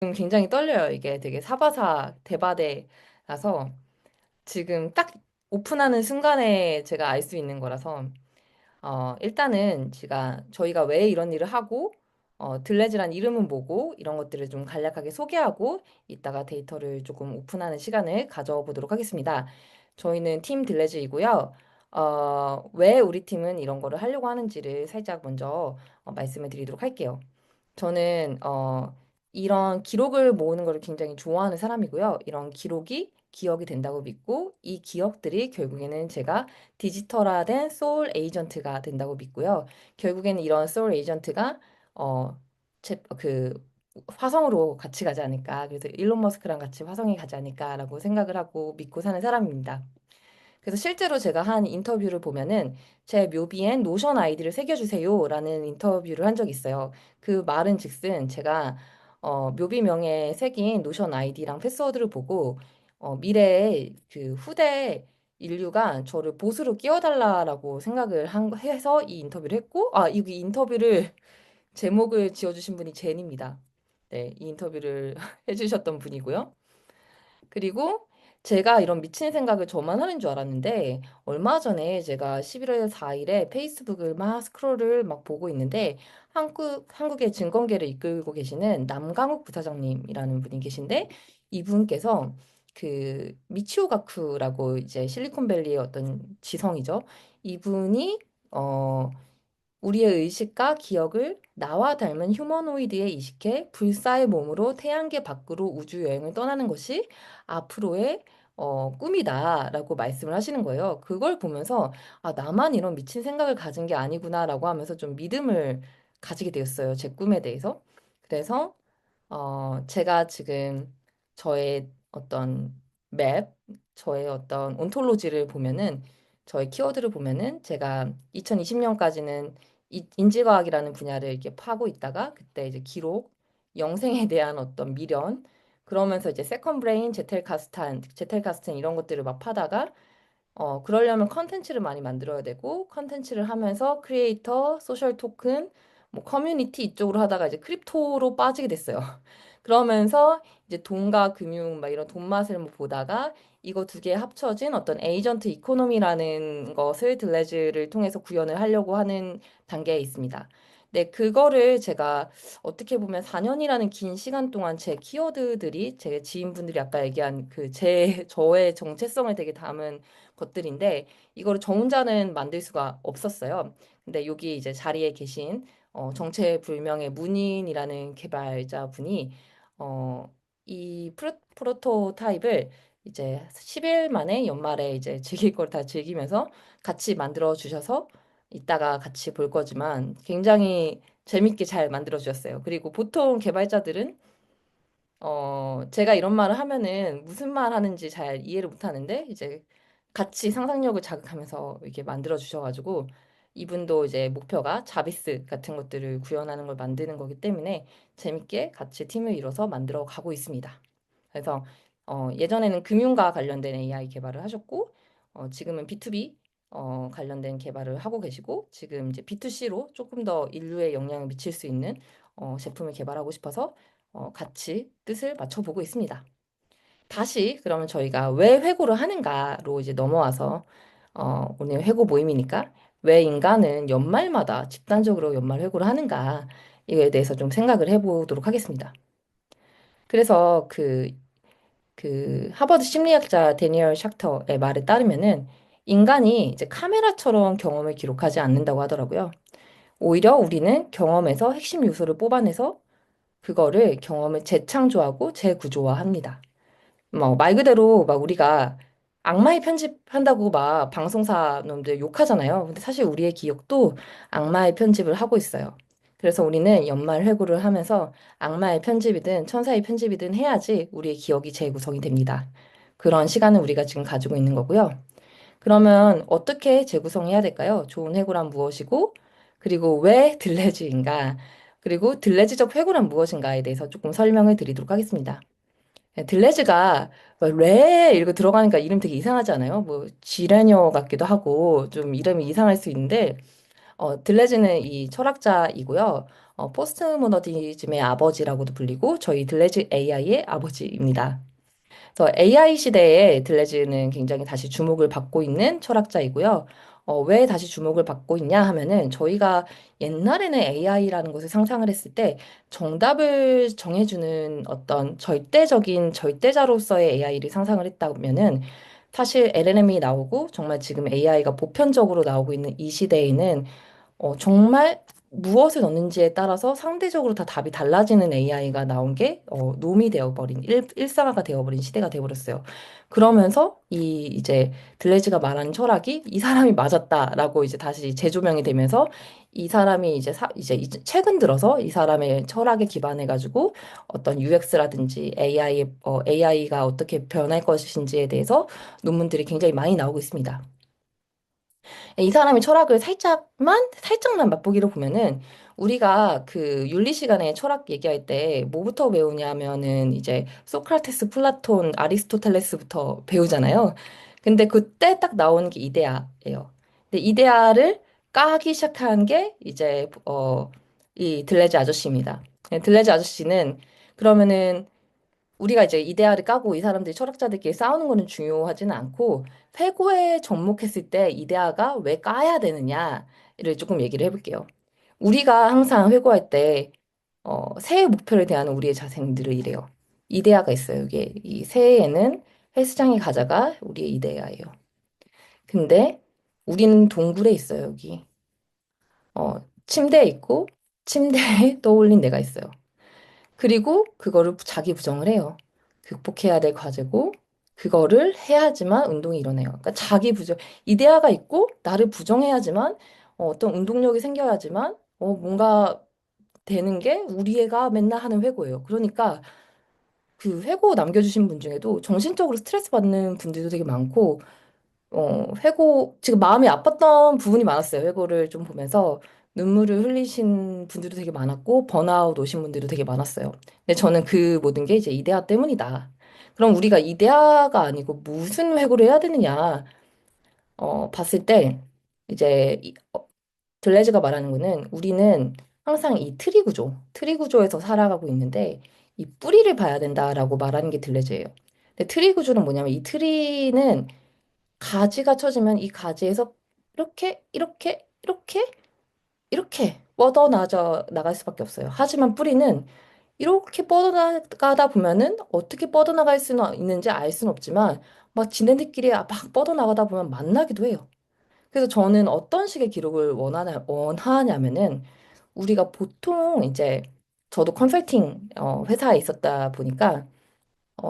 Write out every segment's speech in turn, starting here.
지금 굉장히 떨려요. 이게 되게 사바사 대바대라서 지금 딱 오픈하는 순간에 제가 알 수 있는 거라서 일단은 저희가 왜 이런 일을 하고 들레즈란 이름은 뭐고 이런 것들을 좀 간략하게 소개하고 이따가 데이터를 조금 오픈하는 시간을 가져보도록 하겠습니다. 저희는 팀 들레즈이고요. 왜 우리 팀은 이런 거를 하려고 하는지를 살짝 먼저 말씀을 드리도록 할게요. 저는 이런 기록을 모으는 거를 굉장히 좋아하는 사람이고요. 이런 기록이 기억이 된다고 믿고 이 기억들이 결국에는 제가 디지털화된 소울 에이전트가 된다고 믿고요. 결국에는 이런 소울 에이전트가 어, 그 화성으로 같이 가지 않을까. 그래서 일론 머스크랑 같이 화성에 가지 않을까라고 생각을 하고 믿고 사는 사람입니다. 그래서 실제로 제가 한 인터뷰를 보면은 제 묘비엔 노션 아이디를 새겨주세요라는 인터뷰를 한 적이 있어요. 그 말은 즉슨 제가 묘비명에 새긴 노션 아이디랑 패스워드를 보고 미래에 그 후대 인류가 저를 보스로 끼워달라라고 생각을 해서 이 인터뷰를 했고, 이 인터뷰를 제목을 지어주신 분이 제니입니다. 네, 이 인터뷰를 해주셨던 분이고요. 그리고 제가 이런 미친 생각을 저만 하는 줄 알았는데 얼마 전에 제가 11월 4일에 페이스북을 막 스크롤을 막 보고 있는데 한국의 증권계를 이끌고 계시는 남강욱 부사장님이라는 분이 계신데 이분께서 그 미치오 가쿠라고 이제 실리콘밸리의 어떤 지성이죠. 이분이 어 우리의 의식과 기억을 나와 닮은 휴머노이드에 이식해 불사의 몸으로 태양계 밖으로 우주 여행을 떠나는 것이 앞으로의 꿈이다라고 말씀을 하시는 거예요. 그걸 보면서 나만 이런 미친 생각을 가진 게 아니구나라고 하면서 좀 믿음을 가지게 되었어요. 제 꿈에 대해서. 그래서 제가 지금 저의 어떤 맵, 저의 어떤 온톨로지를 보면은, 저의 키워드를 보면은, 제가 2020년까지는 인지과학이라는 분야를 이렇게 파고 있다가, 그때 이제 기록, 영생에 대한 어떤 미련, 그러면서 이제 세컨 브레인, 제텔카스탄 이런 것들을 막 파다가, 그러려면 컨텐츠를 많이 만들어야 되고, 컨텐츠를 하면서 크리에이터, 소셜 토큰, 뭐 커뮤니티 이쪽으로 하다가 이제 크립토로 빠지게 됐어요. 그러면서 이제 돈과 금융 막 이런 돈 맛을 뭐 보다가 이거 두 개 합쳐진 어떤 에이전트 이코노미라는 것을 들레즈를 통해서 구현을 하려고 하는 단계에 있습니다. 네, 그거를 제가 어떻게 보면 4년이라는 긴 시간 동안 제 키워드들이 제 지인분들이 아까 얘기한 저의 정체성을 되게 담은 것들인데 이거를 저 혼자는 만들 수가 없었어요. 근데 여기 이제 자리에 계신 정체불명의 문인이라는 개발자분이 이 프로토타입을 이제 10일 만에 연말에 이제 즐길 걸 다 즐기면서 같이 만들어 주셔서 이따가 같이 볼 거지만 굉장히 재밌게 잘 만들어 주셨어요. 그리고 보통 개발자들은 제가 이런 말을 하면은 무슨 말 하는지 잘 이해를 못 하는데, 이제 같이 상상력을 자극하면서 이렇게 만들어 주셔가지고, 이분도 이제 목표가 자비스 같은 것들을 구현하는 걸 만드는 거기 때문에 재밌게 같이 팀을 이뤄서 만들어 가고 있습니다. 그래서 예전에는 금융과 관련된 AI 개발을 하셨고, 지금은 B2B 관련된 개발을 하고 계시고, 지금 이제 B2C로 조금 더 인류에 영향을 미칠 수 있는 제품을 개발하고 싶어서 같이 뜻을 맞춰보고 있습니다. 다시 그러면 저희가 왜 회고를 하는가로 이제 넘어와서 오늘 회고 모임이니까 왜 인간은 연말마다 집단적으로 연말 회고를 하는가 이거에 대해서 좀 생각을 해보도록 하겠습니다. 그래서 그 하버드 심리학자 데니얼 샥터의 말에 따르면은 인간이 이제 카메라처럼 경험을 기록하지 않는다고 하더라고요. 오히려 우리는 경험에서 핵심 요소를 뽑아내서 그거를 경험을 재창조하고 재구조화합니다. 뭐 말 그대로 막 우리가 악마의 편집한다고 막 방송사 놈들 욕하잖아요. 근데 사실 우리의 기억도 악마의 편집을 하고 있어요. 그래서 우리는 연말 회고를 하면서 악마의 편집이든 천사의 편집이든 해야지 우리의 기억이 재구성이 됩니다. 그런 시간을 우리가 지금 가지고 있는 거고요. 그러면 어떻게 재구성해야 될까요? 좋은 회고란 무엇이고, 그리고 왜 들레즈인가, 그리고 들레즈적 회고란 무엇인가에 대해서 조금 설명을 드리도록 하겠습니다. 들레즈가 뭐레 이렇게 들어가니까 이름 되게 이상하지 않아요? 뭐 지레녀 같기도 하고 좀 이름이 이상할 수 있는데 들레즈는 이 철학자이고요. 포스트 모더니즘의 아버지라고도 불리고 저희 들레즈 AI의 아버지입니다. 그래서 AI 시대에 들레즈는 굉장히 다시 주목을 받고 있는 철학자이고요. 왜 다시 주목을 받고 있냐 하면은 저희가 옛날에는 AI라는 것을 상상을 했을 때 정답을 정해주는 어떤 절대적인 절대자로서의 AI를 상상을 했다면은 사실 LLM이 나오고 정말 지금 AI가 보편적으로 나오고 있는 이 시대에는 정말 무엇을 넣는지에 따라서 상대적으로 다 답이 달라지는 AI가 나온 게 놈이 되어버린 일상화가 되어버린 시대가 되어버렸어요. 그러면서 이 이제 들레즈가 말하는 철학이 이 사람이 맞았다라고 이제 다시 재조명이 되면서 이 사람이 이제 최근 들어서 이 사람의 철학에 기반해 가지고 어떤 UX라든지 AI가 어떻게 변할 것인지에 대해서 논문들이 굉장히 많이 나오고 있습니다. 이 사람의 철학을 살짝만 맛보기로 보면은 우리가 그 윤리 시간에 철학 얘기할 때 뭐부터 배우냐면은 이제 소크라테스, 플라톤, 아리스토텔레스부터 배우잖아요. 근데 그때 딱 나오는 게 이데아예요. 근데 이데아를 까기 시작한 게 이제 이 들레즈 아저씨입니다. 들레즈 아저씨는 그러면은 우리가 이제 이데아를 까고 이 사람들이 철학자들끼리 싸우는 거는 중요하지는 않고 회고에 접목했을 때 이데아가 왜 까야 되느냐를 조금 얘기를 해볼게요. 우리가 항상 회고할 때 새해 목표를 대하는 우리의 자생들을 이래요. 이데아가 있어요. 이게 이 새해에는 헬스장에 가자가 우리의 이데아예요. 근데 우리는 동굴에 있어요, 여기. 침대에 있고 침대에 떠올린 내가 있어요. 그리고 그거를 자기 부정을 해요. 극복해야 될 과제고, 그거를 해야지만 운동이 일어나요. 그러니까 자기 부정, 이데아가 있고, 나를 부정해야지만, 어떤 운동력이 생겨야지만, 뭔가 되는 게 우리 애가 맨날 하는 회고예요. 그러니까 그 회고 남겨주신 분 중에도 정신적으로 스트레스 받는 분들도 되게 많고, 지금 마음이 아팠던 부분이 많았어요. 회고를 좀 보면서 눈물을 흘리신 분들도 되게 많았고, 번아웃 오신 분들도 되게 많았어요. 근데 저는 그 모든 게 이제 이데아 때문이다. 그럼 우리가 이데아가 아니고 무슨 회고를 해야 되느냐, 봤을 때, 이제, 들레즈가 말하는 거는 우리는 항상 이 트리 구조에서 살아가고 있는데, 이 뿌리를 봐야 된다라고 말하는 게 들레즈예요. 근데 트리 구조는 뭐냐면 이 트리는 가지가 쳐지면 이 가지에서 이렇게 뻗어나져 나갈 수밖에 없어요. 하지만 뿌리는 이렇게 뻗어나가다 보면은 어떻게 뻗어나갈 수는 있는지 알 수는 없지만 막 지네들끼리 막 뻗어나가다 보면 만나기도 해요. 그래서 저는 어떤 식의 기록을 원하냐면은 우리가 보통 이제 저도 컨설팅 회사에 있었다 보니까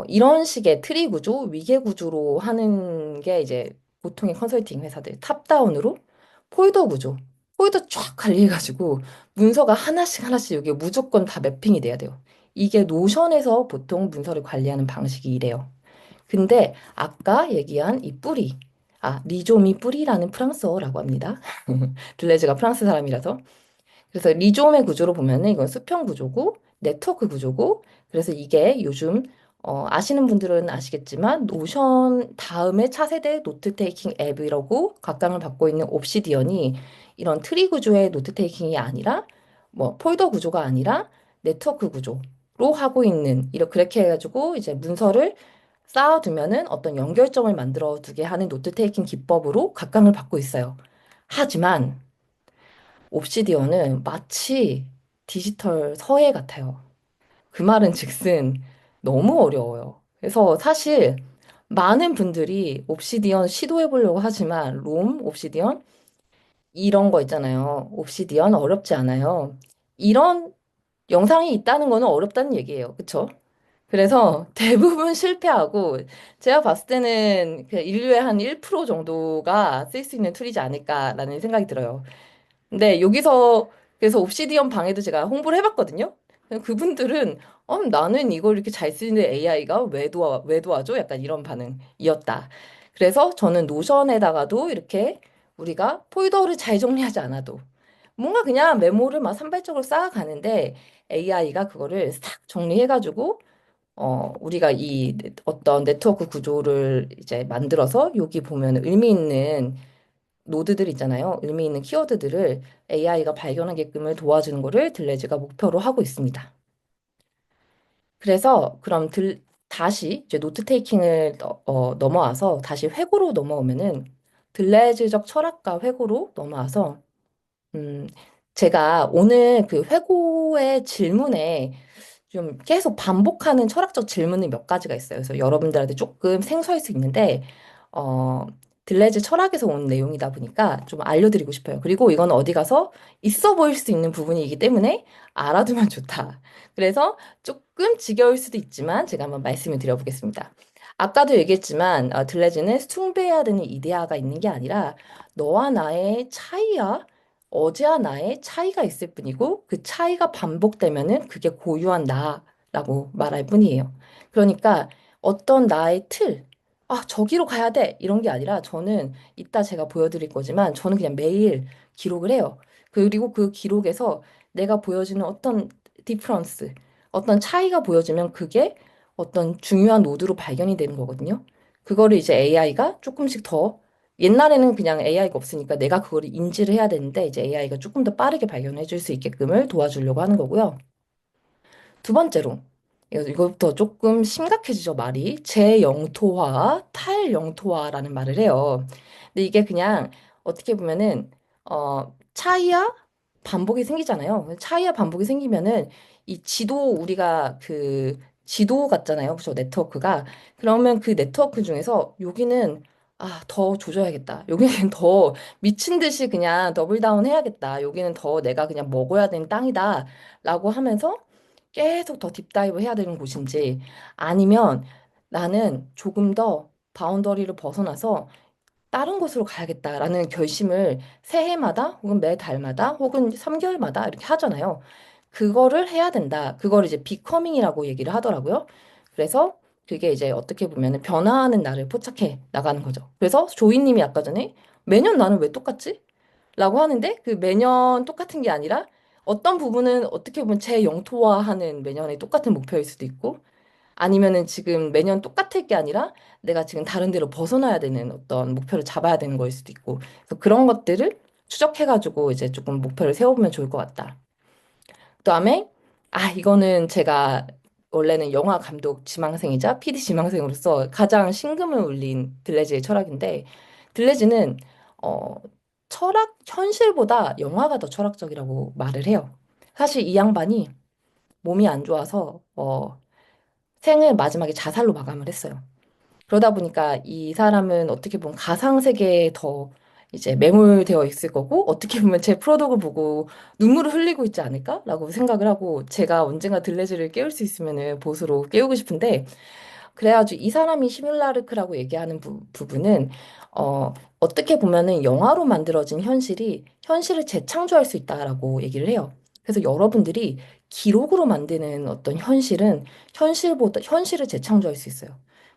이런 식의 트리 구조, 위계 구조로 하는 게 이제 보통의 컨설팅 회사들 탑다운으로 폴더 구조, 폴더 쫙 관리해가지고 문서가 하나씩 하나씩 여기 무조건 다 매핑이 돼야 돼요. 이게 노션에서 보통 문서를 관리하는 방식이 이래요. 근데 아까 얘기한 이 뿌리, 리조미 뿌리라는 프랑스어라고 합니다. 들레즈가 프랑스 사람이라서. 그래서 리조om의 구조로 보면은 이건 수평 구조고 네트워크 구조고 그래서 이게 요즘 아시는 분들은 아시겠지만 노션 다음에 차세대 노트 테이킹 앱이라고 각광을 받고 있는 옵시디언이 이런 트리 구조의 노트 테이킹이 아니라 뭐 폴더 구조가 아니라 네트워크 구조로 하고 있는 이렇게 그렇게 해가지고 이제 문서를 쌓아두면은 어떤 연결점을 만들어 두게 하는 노트 테이킹 기법으로 각광을 받고 있어요. 하지만 옵시디언은 마치 디지털 서예 같아요. 그 말은 즉슨 너무 어려워요. 그래서 사실 많은 분들이 옵시디언 시도해 보려고 하지만 옵시디언 이런 거 있잖아요. 옵시디언 어렵지 않아요. 이런 영상이 있다는 거는 어렵다는 얘기예요. 그쵸? 그래서 대부분 실패하고 제가 봤을 때는 그냥 인류의 한 1% 정도가 쓸 수 있는 툴이지 않을까라는 생각이 들어요. 근데 여기서 그래서 옵시디언 방에도 제가 홍보를 해봤거든요. 그분들은 나는 이걸 이렇게 잘 쓰는 AI가 왜 도와줘? 약간 이런 반응이었다. 그래서 저는 노션에다가도 이렇게 우리가 폴더를 잘 정리하지 않아도 뭔가 그냥 메모를 막 산발적으로 쌓아가는데 AI가 그거를 싹 정리해가지고 우리가 어떤 네트워크 구조를 이제 만들어서 여기 보면 의미 있는 노드들 있잖아요. 의미 있는 키워드들을 AI가 발견하게끔을 도와주는 거를 들레즈가 목표로 하고 있습니다. 그래서 그럼 다시 이제 노트 테이킹을 넘어와서 다시 회고로 넘어오면은 들레즈적 철학과 회고로 넘어와서 음, 제가 오늘 그 회고의 질문에 좀 계속 반복하는 철학적 질문이 몇 가지가 있어요. 그래서 여러분들한테 조금 생소할 수 있는데, 어, 들레즈 철학에서 온 내용이다 보니까 좀 알려드리고 싶어요. 그리고 이건 어디 가서 있어 보일 수 있는 부분이기 때문에 알아두면 좋다. 그래서 조금 지겨울 수도 있지만 제가 한번 말씀을 드려보겠습니다. 아까도 얘기했지만 들레즈는 숭배해야 되는 이데아가 있는 게 아니라 너와 나의 차이야. 어제와 나의 차이가 있을 뿐이고 그 차이가 반복되면은 그게 고유한 나라고 말할 뿐이에요. 그러니까 어떤 나의 틀, 저기로 가야 돼. 이런 게 아니라 저는 이따 제가 보여드릴 거지만 저는 그냥 매일 기록을 해요. 그리고 그 기록에서 내가 보여지는 어떤 디퍼런스, 어떤 차이가 보여지면 그게 어떤 중요한 노드로 발견이 되는 거거든요. 그거를 이제 AI가 조금씩 더 옛날에는 그냥 AI가 없으니까 내가 그거를 인지를 해야 되는데 이제 AI가 조금 더 빠르게 발견해 줄 수 있게끔을 도와주려고 하는 거고요. 두 번째로 이것부터 조금 심각해지죠, 말이. 재영토화, 탈영토화라는 말을 해요. 근데 이게 그냥 어떻게 보면은 차이와 반복이 생기잖아요. 차이와 반복이 생기면은 이 지도 우리가 그 지도 같잖아요. 그죠? 네트워크가. 그러면 그 네트워크 중에서 여기는 더 조져야겠다. 여기는 더 미친 듯이 그냥 더블 다운 해야겠다. 여기는 더 내가 그냥 먹어야 되는 땅이다. 라고 하면서 계속 더 딥다이브 해야 되는 곳인지 아니면 나는 조금 더 바운더리를 벗어나서 다른 곳으로 가야겠다라는 결심을 새해마다 혹은 매 달마다 혹은 3개월마다 이렇게 하잖아요. 그거를 해야 된다. 그거를 이제 비커밍이라고 얘기를 하더라고요. 그래서 그게 이제 어떻게 보면 변화하는 나를 포착해 나가는 거죠. 그래서 조이님이 아까 전에 매년 나는 왜 똑같지? 라고 하는데 그 매년 똑같은 게 아니라 어떤 부분은 어떻게 보면 재영토화하는 매년의 똑같은 목표일 수도 있고 아니면은 지금 매년 똑같을 게 아니라 내가 지금 다른 데로 벗어나야 되는 어떤 목표를 잡아야 되는 거일 수도 있고 그래서 그런 것들을 추적해가지고 이제 조금 목표를 세워보면 좋을 것 같다. 그다음에 이거는 제가 원래는 영화 감독 지망생이자 PD 지망생으로서 가장 심금을 울린 들레즈의 철학인데 들레즈는 어 철학 현실보다 영화가 더 철학적이라고 말을 해요. 사실 이 양반이 몸이 안 좋아서 생을 마지막에 자살로 마감을 했어요. 그러다 보니까 이 사람은 어떻게 보면 가상 세계에 더 이제 매몰되어 있을 거고 어떻게 보면 제 프로덕을 보고 눈물을 흘리고 있지 않을까라고 생각을 하고 제가 언젠가 들레즈를 깨울 수 있으면은 보수로 깨우고 싶은데 그래가지고 이 사람이 시뮬라르크라고 얘기하는 부분은 어떻게 보면은 영화로 만들어진 현실이 현실을 재창조할 수 있다라고 얘기를 해요. 그래서 여러분들이 기록으로 만드는 어떤 현실은 현실보다 현실을 재창조할 수 있어요.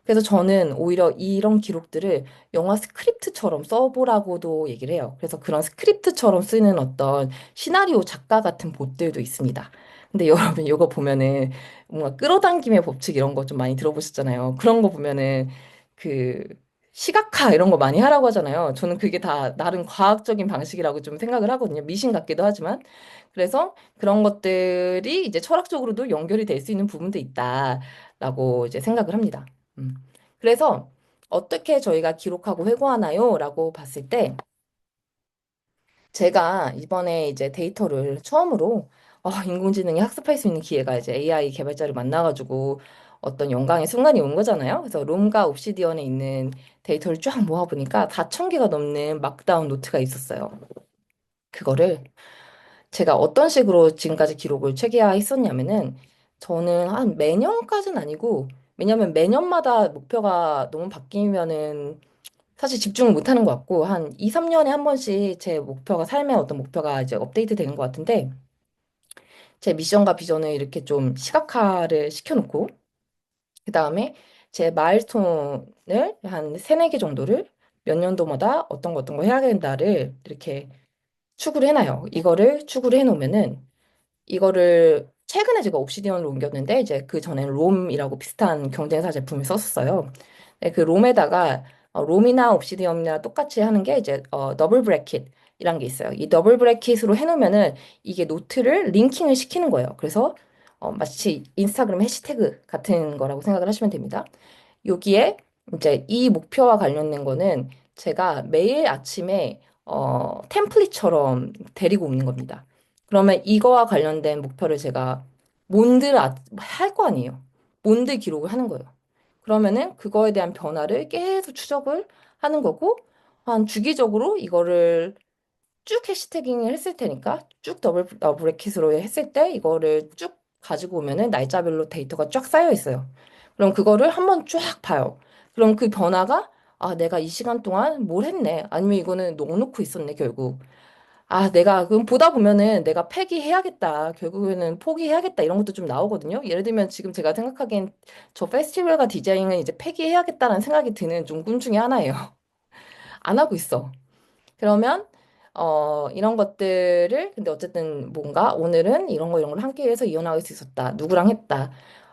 그래서 저는 오히려 이런 기록들을 영화 스크립트처럼 써보라고도 얘기를 해요. 그래서 그런 스크립트처럼 쓰는 어떤 시나리오 작가 같은 봇들도 있습니다. 근데 여러분 이거 보면은 뭔가 끌어당김의 법칙 이런 거 좀 많이 들어보셨잖아요. 그런 거 보면은 그 시각화 이런 거 많이 하라고 하잖아요. 저는 그게 다 나름 과학적인 방식이라고 좀 생각을 하거든요. 미신 같기도 하지만. 그래서 그런 것들이 이제 철학적으로도 연결이 될 수 있는 부분도 있다라고 이제 생각을 합니다. 음. 그래서 어떻게 저희가 기록하고 회고하나요? 라고 봤을 때 제가 이번에 이제 데이터를 처음으로 인공지능이 학습할 수 있는 기회가 이제 AI 개발자를 만나가지고 어떤 영광의 순간이 온 거잖아요. 그래서 롬과 옵시디언에 있는 데이터를 쫙 모아보니까 4,000개가 넘는 막다운 노트가 있었어요. 그거를 제가 어떤 식으로 지금까지 기록을 체계화했었냐면은 저는 한 매년까지는 아니고 왜냐면 매년마다 목표가 너무 바뀌면은 사실 집중을 못 하는 것 같고, 한 2, 3년에 한 번씩 제 목표가, 삶의 어떤 목표가 이제 업데이트 되는 것 같은데, 제 미션과 비전을 이렇게 좀 시각화를 시켜놓고, 그 다음에 제 마일스톤을 한 세네 개 정도를 몇 년도마다 어떤 거 해야 된다를 이렇게 추구를 해놔요. 이거를 추구를 해놓으면은, 이거를 최근에 제가 옵시디언으로 옮겼는데, 이제 그 전에는 롬이라고 비슷한 경쟁사 제품을 썼었어요. 네, 그 롬에다가 롬이나 옵시디언이나 똑같이 하는 게 이제 더블 브래킷이란 게 있어요. 이 더블 브래킷으로 해놓으면은 이게 노트를 링킹을 시키는 거예요. 그래서 마치 인스타그램 해시태그 같은 거라고 생각을 하시면 됩니다. 여기에 이제 이 목표와 관련된 거는 제가 매일 아침에 템플릿처럼 데리고 오는 겁니다. 그러면 이거와 관련된 목표를 제가 몬드를 할 거 아니에요. 몬드 기록을 하는 거예요. 그러면은 그거에 대한 변화를 계속 추적을 하는 거고, 한 주기적으로 이거를 쭉 해시태깅을 했을 테니까 쭉 브래킷으로 했을 때 이거를 쭉 가지고 오면은 날짜별로 데이터가 쫙 쌓여 있어요. 그럼 그거를 한번 쫙 봐요. 그럼 그 변화가 아, 내가 이 시간 동안 뭘 했네. 아니면 이거는 넣어놓고 있었네, 결국. 아, 내가 그럼 보다 보면은 내가 폐기해야겠다. 결국에는 포기해야겠다. 이런 것도 좀 나오거든요. 예를 들면 지금 제가 생각하기엔 저 페스티벌과 디자인은 이제 폐기해야겠다라는 생각이 드는 좀 꿈 중에 하나예요. 안 하고 있어. 그러면 이런 것들을 근데 어쨌든 뭔가 오늘은 이런 걸 함께 해서 이어나갈 수 있었다. 누구랑 했다.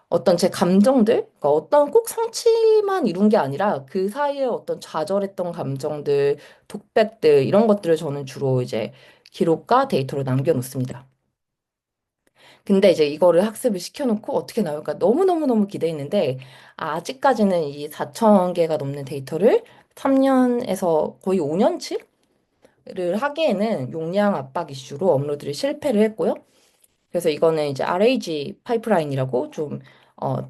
어떤 제 감정들, 그러니까 어떤 꼭 성취만 이룬 게 아니라 그 사이에 어떤 좌절했던 감정들, 독백들 이런 것들을 저는 주로 이제 기록과 데이터로 남겨놓습니다. 근데 이제 이거를 학습을 시켜놓고 어떻게 나올까 너무너무너무 기대했는데 아직까지는 이 4천 개가 넘는 데이터를 3년에서 거의 5년치? 를 하기에는 용량 압박 이슈로 업로드를 실패를 했고요. 그래서 이거는 이제 RAG 파이프라인이라고 좀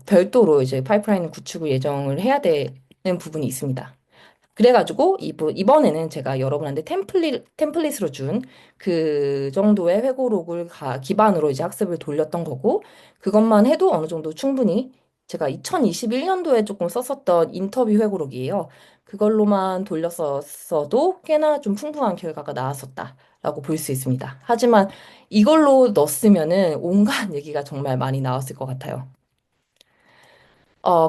별도로 이제 파이프라인 구축을 예정을 해야 되는 부분이 있습니다. 그래가지고 이번에는 제가 여러분한테 템플릿으로 준 그 정도의 회고록을 기반으로 이제 학습을 돌렸던 거고 그것만 해도 어느 정도 충분히 제가 2021년도에 조금 썼었던 인터뷰 회고록이에요. 그걸로만 돌렸었어도 꽤나 좀 풍부한 결과가 나왔었다라고 볼 수 있습니다. 하지만 이걸로 넣었으면은 온갖 얘기가 정말 많이 나왔을 것 같아요.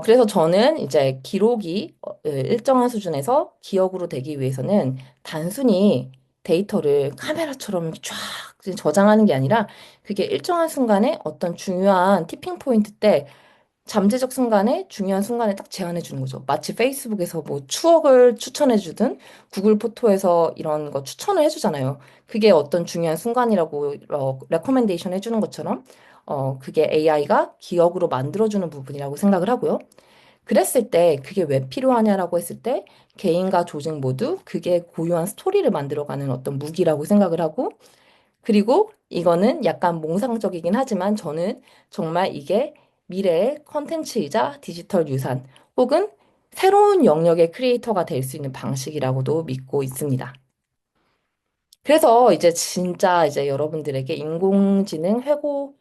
그래서 저는 이제 기록이 일정한 수준에서 기억으로 되기 위해서는 단순히 데이터를 카메라처럼 쫙 저장하는 게 아니라 그게 일정한 순간에 어떤 중요한 티핑 포인트 때 잠재적 순간에 중요한 순간에 딱 제안해 주는 거죠. 마치 페이스북에서 뭐 추억을 추천해 주든 구글 포토에서 이런 거 추천을 해 주잖아요. 그게 어떤 중요한 순간이라고 레코멘데이션 해 주는 것처럼 그게 AI가 기억으로 만들어 주는 부분이라고 생각을 하고요. 그랬을 때 그게 왜 필요하냐라고 했을 때 개인과 조직 모두 그게 고유한 스토리를 만들어가는 어떤 무기라고 생각을 하고 그리고 이거는 약간 몽상적이긴 하지만 저는 정말 이게 미래의 컨텐츠이자 디지털 유산 혹은 새로운 영역의 크리에이터가 될 수 있는 방식이라고도 믿고 있습니다. 그래서 이제 진짜 이제 여러분들에게 인공지능 회고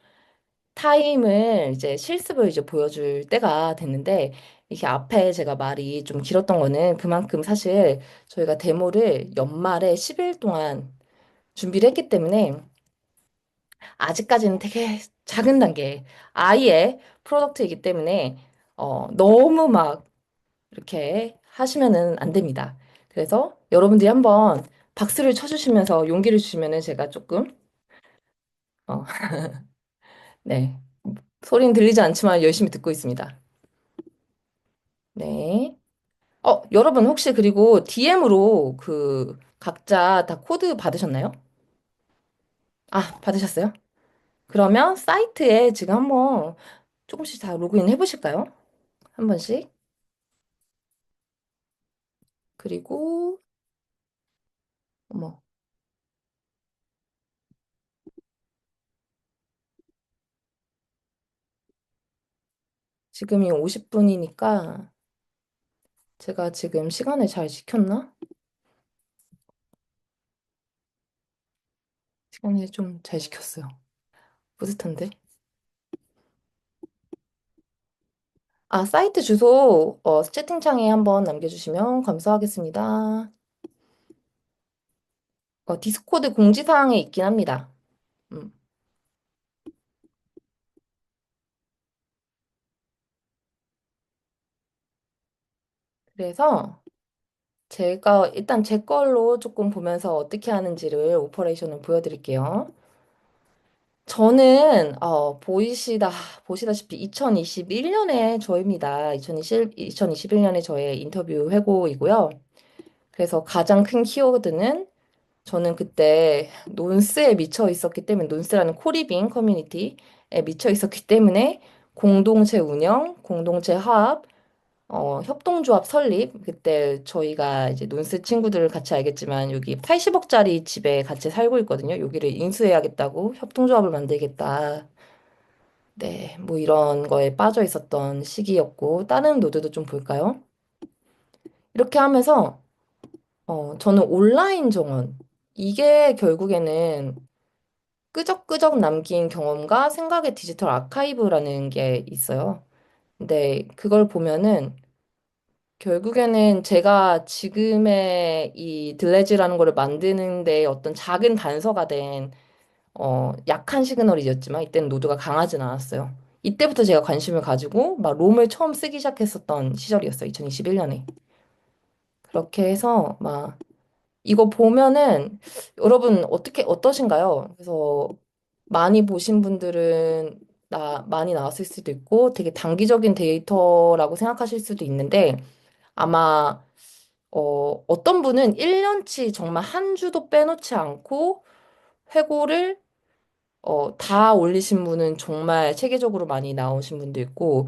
타임을 이제 실습을 이제 보여줄 때가 됐는데 이게 앞에 제가 말이 좀 길었던 거는 그만큼 사실 저희가 데모를 연말에 10일 동안 준비를 했기 때문에 아직까지는 되게 작은 단계 아이의 프로덕트이기 때문에 너무 막 이렇게 하시면은 안 됩니다. 그래서 여러분들이 한번 박수를 쳐주시면서 용기를 주시면은 제가 조금 어, 네. 소리는 들리지 않지만 열심히 듣고 있습니다. 네. 여러분 혹시 그리고 DM으로 그 각자 다 코드 받으셨나요? 아, 받으셨어요? 그러면 사이트에 지금 한번 조금씩 다 로그인 해보실까요? 한 번씩. 그리고, 어머, 지금이 50분이니까 제가 지금 시간을 잘 지켰나? 시간을 좀 잘 지켰어요. 뿌듯한데? 아, 사이트 주소 채팅창에 한번 남겨주시면 감사하겠습니다. 디스코드 공지사항에 있긴 합니다. 음, 그래서 제가 일단 제 걸로 조금 보면서 어떻게 하는지를 오퍼레이션을 보여드릴게요. 저는 보시다시피 2021년에 저입니다. 2021년에 저의 인터뷰 회고이고요. 그래서 가장 큰 키워드는 저는 그때 논스에 미쳐 있었기 때문에 논스라는 코리빙 커뮤니티에 미쳐 있었기 때문에 공동체 운영, 공동체 화합, 협동조합 설립. 그때 저희가 이제 논스 친구들 같이 알겠지만 여기 80억짜리 집에 같이 살고 있거든요. 여기를 인수해야겠다고 협동조합을 만들겠다. 네, 뭐 이런 거에 빠져 있었던 시기였고 다른 노드도 좀 볼까요? 이렇게 하면서 저는 온라인 정원 이게 결국에는 끄적끄적 남긴 경험과 생각의 디지털 아카이브라는 게 있어요. 근데 그걸 보면은 결국에는 제가 지금의 이 들레즈라는 거를 만드는데 어떤 작은 단서가 된 약한 시그널이었지만 이때는 노드가 강하진 않았어요. 이때부터 제가 관심을 가지고 막 롬을 처음 쓰기 시작했었던 시절이었어요. 2021년에. 그렇게 해서 막 이거 보면은 여러분 어떠신가요? 그래서 많이 보신 분들은 많이 나왔을 수도 있고 되게 단기적인 데이터라고 생각하실 수도 있는데 아마 어떤 분은 1년치 정말 한 주도 빼놓지 않고 회고를 다 올리신 분은 정말 체계적으로 많이 나오신 분도 있고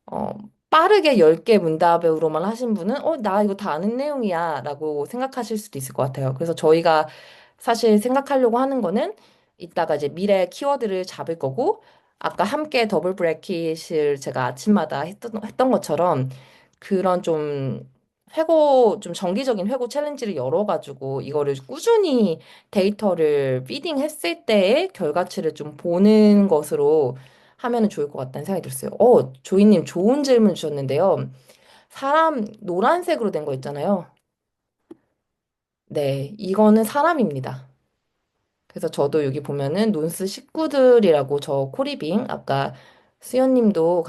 어, 빠르게 10개 문답으로만 하신 분은, 나 이거 다 아는 내용이야, 라고 생각하실 수도 있을 것 같아요. 그래서 저희가 사실 생각하려고 하는 거는 이따가 이제 미래 키워드를 잡을 거고, 아까 함께 더블 브레킷을 제가 아침마다 했던 것처럼 그런 좀 정기적인 회고 챌린지를 열어가지고 이거를 꾸준히 데이터를 피딩 했을 때의 결과치를 좀 보는 것으로 하면은 좋을 것 같다는 생각이 들었어요. 조이님 좋은 질문 주셨는데요. 사람 노란색으로 된 거 있잖아요. 네, 이거는 사람입니다. 그래서 저도 여기 보면은 논스 식구들이라고 저 코리빙 아까 수연님도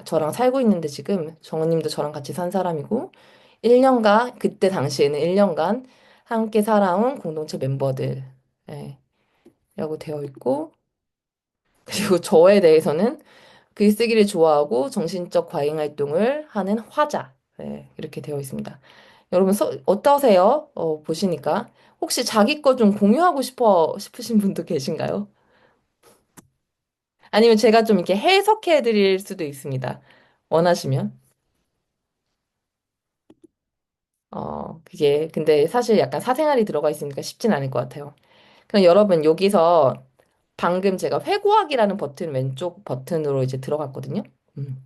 저랑 살고 있는데 지금 정은님도 저랑 같이 산 사람이고 1년간 그때 당시에는 1년간 함께 살아온 공동체 멤버들 예, 라고 되어 있고 그리고 저에 대해서는 글쓰기를 좋아하고 정신적 과잉 활동을 하는 화자. 네, 이렇게 되어 있습니다. 여러분, 어떠세요? 보시니까. 혹시 자기 거 좀 공유하고 싶으신 분도 계신가요? 아니면 제가 좀 이렇게 해석해 드릴 수도 있습니다. 원하시면. 그게, 근데 사실 약간 사생활이 들어가 있으니까 쉽진 않을 것 같아요. 그럼 여러분, 여기서 방금 제가 회고하기라는 버튼 왼쪽 버튼으로 이제 들어갔거든요. 음.